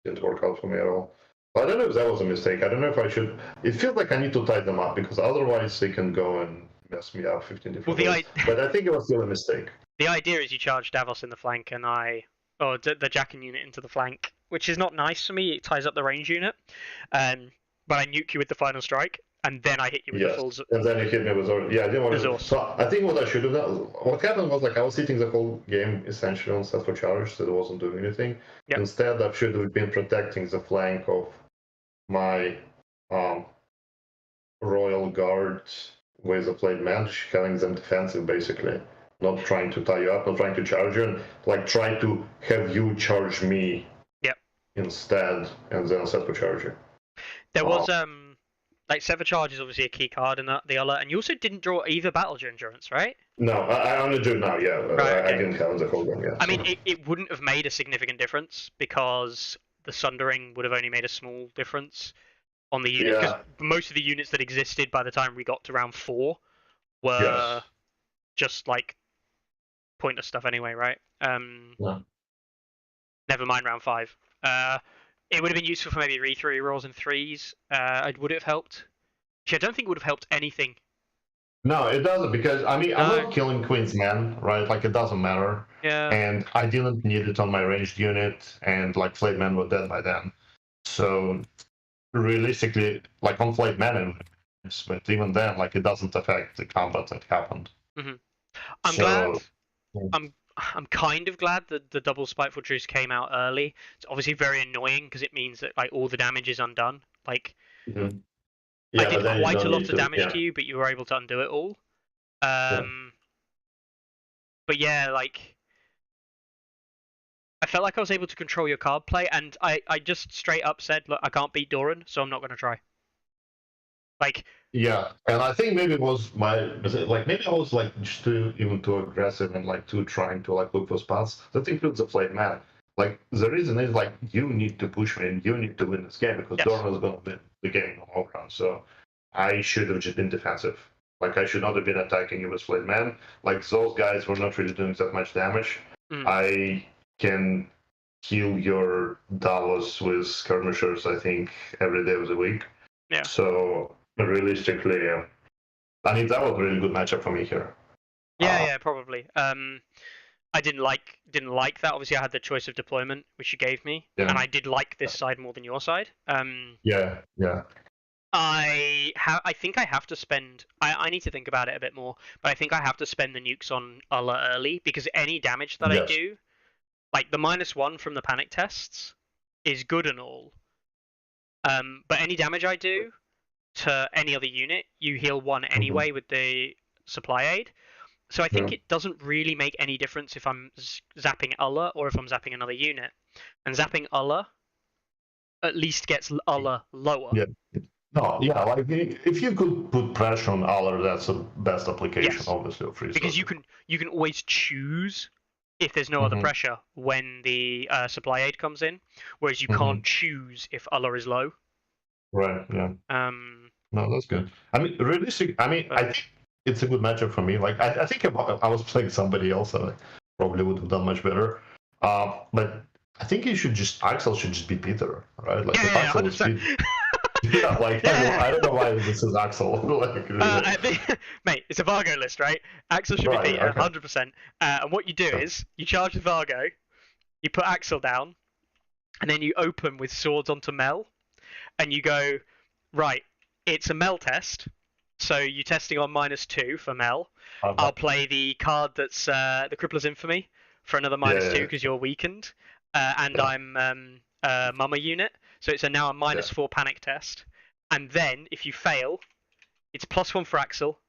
didn't work out for me at all. I don't know if that was a mistake. I don't know if I should. It feels like I need to tie them up because otherwise they can go and mess me up 15 different ways. But I think it was still a mistake. The idea is you charge Davos in the flank and the Jackin unit into the flank, which is not nice for me. It ties up the range unit. But I nuke you with the final strike. And then I hit you with the full. And then you hit me with I didn't want to. So I think what I should have done. What happened was like I was hitting the whole game essentially on set for charge, so it wasn't doing anything. Instead, I should have been protecting the flank of my Royal Guard with a flayed man, having them defensive basically, not trying to tie you up, not trying to charge you, and like trying to have you charge me. Instead, and then set for charge you. There was like Sever Charge is obviously a key card in the alert, and you also didn't draw either Battleger Endurance, right? No, I only do now, Right, I didn't have the whole game, I mean, it wouldn't have made a significant difference because the Sundering would have only made a small difference on the unit. Because most of the units that existed by the time we got to round 4 were just like pointless stuff anyway, right? Never mind round 5. It would have been useful for maybe re-3 rolls and 3s. Would it have helped? Actually, I don't think it would have helped anything. No, it doesn't, because I mean, I'm not killing Queen's Men, right? Like it doesn't matter. And I didn't need it on my ranged unit, and like flayed men were dead by then. So realistically, like on flayed men, but even then, like it doesn't affect the combat that happened. I'm glad. I'm kind of glad that the double Spiteful Truce came out early. It's obviously very annoying because it means that like all the damage is undone. Like I did quite a lot of damage to you, but you were able to undo it all. But yeah, like I felt like I was able to control your card play, and I just straight up said, look, I can't beat Doran, so I'm not going to try. Like. Yeah, and I think maybe it was maybe I was like just too aggressive and like too trying to like look for spots. That includes the flayed man. Like the reason is like you need to push me and you need to win this game because Yes. Dorn is going to win the game in the long run. So I should have just been defensive. Like I should not have been attacking you with Flayed Man. Like those guys were not really doing that much damage. I can kill your Davos with skirmishers, I think, every day of the week. Yeah. So realistically, I mean that was a really good matchup for me here. Yeah, probably. I didn't like that. Obviously, I had the choice of deployment, which you gave me, Yeah. and I did like this side more than your side. Yeah. I think I have to spend. I need to think about it a bit more, but I think I have to spend the nukes on Ulla early because any damage that I Yes. do, like the -1 from the panic tests, is good and all. But any damage I do to any other unit, you heal 1 anyway with the supply aid. So I think it doesn't really make any difference if I'm zapping Ulla or if I'm zapping another unit. And zapping Ulla at least gets Ulla lower. Yeah. No, yeah, like if you could put pressure on Aller, that's the best application, Yes. obviously, of free Because you can always choose if there's no other pressure when the supply aid comes in, whereas you can't choose if Ulla is low. Right. Yeah. No, that's good. I mean, realistic. I mean, I think it's a good matchup for me. Like, I think if I was playing somebody else, I probably would have done much better. But I think Axel should just be Peter, right? Like, if Axel was Peter, yeah, like I don't know why this is Axel. Like, I think, mate, it's a Vargo list, right? Axel should be Peter, 100%. And what you do is you charge the Vargo, you put Axel down, and then you open with swords onto Mel, and you go, right, it's a Mel test, so you're testing on -2 for Mel. I'll play the card that's the Crippler's Infamy for another -2 because you're weakened, and I'm a Mama unit, so it's now a -4 panic test. And then if you fail, it's +1 for Axel,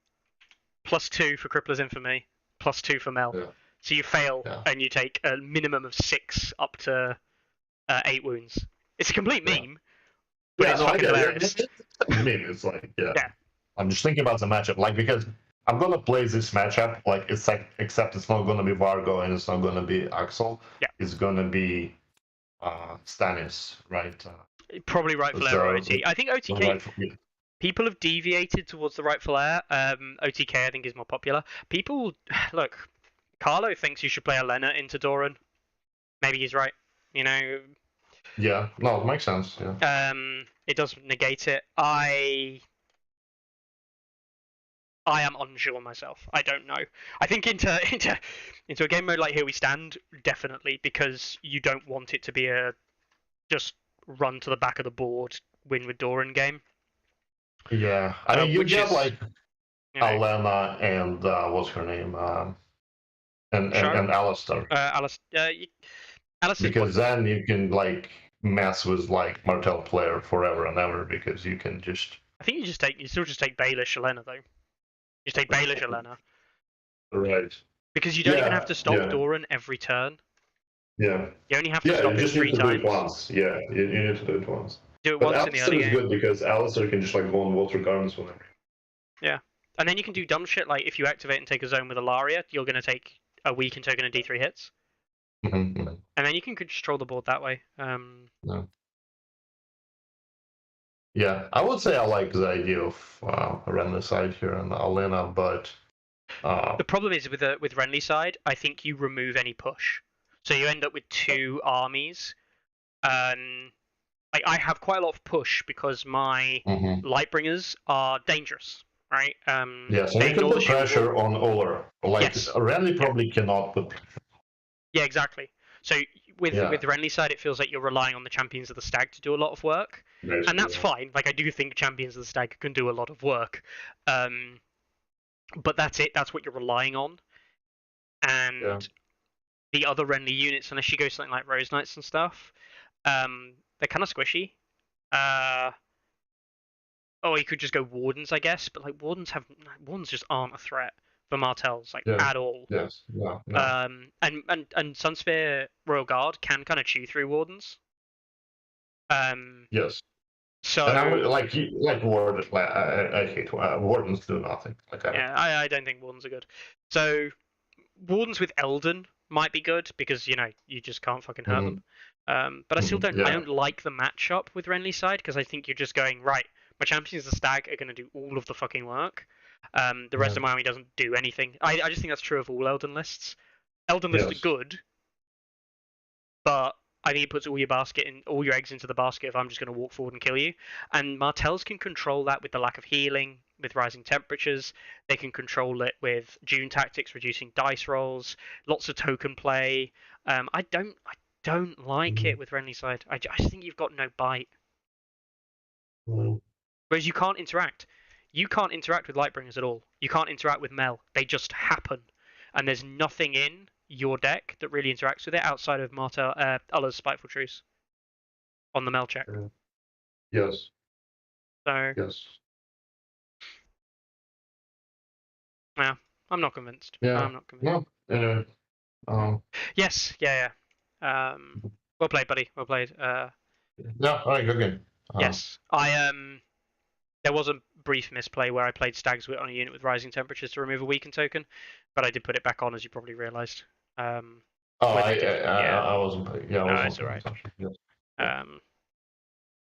+2 for Crippler's Infamy, +2 for Mel. Yeah. So you fail and you take a minimum of 6 up to 8 wounds. It's a complete meme. But it's fucking hilarious. It's like, I'm just thinking about the matchup, like, because I'm gonna play this matchup, like, it's like, except it's not gonna be Vargo and it's not gonna be Axel. Yeah. It's gonna be Stannis, right? Probably rightful heir or OT. I think OTK. People have deviated towards the rightful heir. OTK, I think, is more popular. People look. Carlo thinks you should play Elena into Doran. Maybe he's right. You know. Yeah, no, it makes sense. Yeah. It does negate it. I am unsure myself. I don't know. I think into a game mode like Here We Stand, definitely, because you don't want it to be a just run to the back of the board, win with Doran game. Yeah, I mean, you get like Elena and what's her name, and Alistair. Because then you can like mess with like Martell player forever and ever because you can just. I think you still just take Baelish Elena though. You just take Baelish Elena. Right. Because you don't even have to stop Doran every turn. Yeah. You only have to stop it 3 times. Do it once. Yeah, you need to do it once. Do it once in the early game. Alistair is good because Alistair can just like go on water gardens whenever. Yeah. And then you can do dumb shit like if you activate and take a zone with Ilaria, you're going to take a weakened token and D3 hits. And then you can control the board that way. Yeah, I would say I like the idea of Renly side here and Alena, but the problem is with Renly side, I think you remove any push, so you end up with 2 armies. I have quite a lot of push because my Lightbringers are dangerous, right? Yeah, so you can put pressure on Oler. Like Renly probably cannot put pressure. Yeah, exactly. So with Renly side, it feels like you're relying on the Champions of the Stag to do a lot of work, and that's fine. Like I do think Champions of the Stag can do a lot of work, but that's it. That's what you're relying on, and the other Renly units, unless you go something like Rose Knights and stuff, they're kind of squishy. You could just go Wardens, I guess, but like Wardens just aren't a threat for Martells at all. Yes. No. And Sunsphere Royal Guard can kind of chew through Wardens. Yes. So and I Wardens. I hate Wardens do nothing. I don't think Wardens are good. So Wardens with Elden might be good because you just can't fucking hurt them. But I still don't. I don't like the matchup with Renly's side because I think you're just going right. My champions, the stag, are going to do all of the fucking work. The rest of my army doesn't do anything. I just think that's true of all Elden lists. Elden lists are good, but I think it puts all your eggs into the basket if I'm just going to walk forward and kill you. And Martells can control that with the lack of healing, with rising temperatures. They can control it with June tactics, reducing dice rolls, lots of token play. I don't like it with Renly's side. I just think you've got no bite. Whereas you can't interact. You can't interact with Lightbringers at all. You can't interact with Mel. They just happen. And there's nothing in your deck that really interacts with it outside of Ulla's Spiteful Truce on the Mel check. Yes. So. Yes. Yeah, I'm not convinced. Yeah. I'm not convinced. No. Yes. Yeah. Well played, buddy. Well played. No. All right. Good game. Yes. There was a brief misplay where I played Stag's Wit on a unit with rising temperatures to remove a weaken token, but I did put it back on, as you probably realised. I wasn't. Yeah, I wasn't. It's alright. Yes.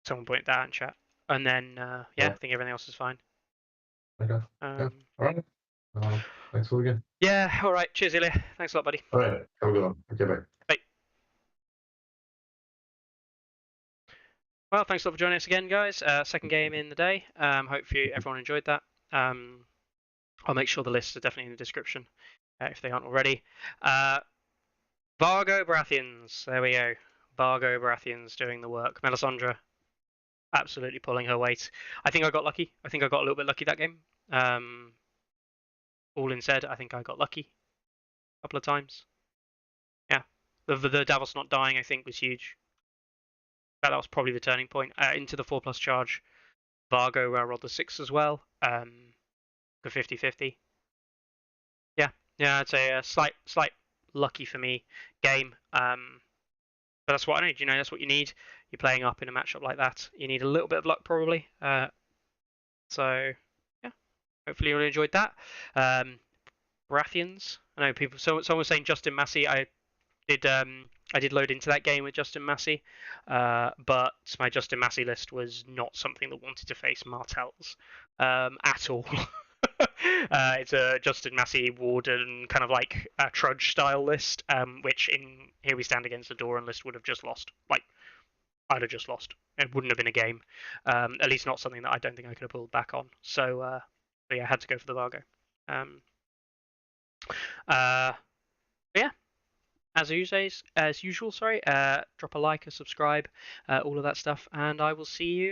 Someone pointed that out in chat, and then I think everything else is fine. Okay. All right. Thanks for the game. Yeah. All right. Cheers, Ilya. Thanks a lot, buddy. All right. Have a good one. Okay. Bye. Bye. Well, thanks a lot for joining us again, guys. Second game in the day. Hopefully everyone enjoyed that. I'll make sure the lists are definitely in the description if they aren't already. Vargo Baratheons. There we go. Vargo Baratheons doing the work. Melisandre absolutely pulling her weight. I think I got lucky. I think I got a little bit lucky that game. All in said, I think I got lucky a couple of times. Yeah. The Davos not dying, I think, was huge. That was probably the turning point. Into the 4+ charge. Vargo rolled the 6 as well. For 50-50. Yeah, I'd say a slight lucky for me game. But that's what I need. That's what you need. You're playing up in a matchup like that. You need a little bit of luck probably. So yeah, hopefully you all enjoyed that. Baratheons. I know people. Someone was saying Justin Massey. I did load into that game with Justin Massey, but my Justin Massey list was not something that wanted to face Martells at all. It's a Justin Massey Warden kind of like a Trudge style list, which in Here We Stand Against the Doran list would have just lost. Like, I'd have just lost. It wouldn't have been a game. At least not something that I don't think I could have pulled back on. So yeah, I had to go for the Vargo. Yeah. As usual, drop a like, a subscribe, all of that stuff, and I will see you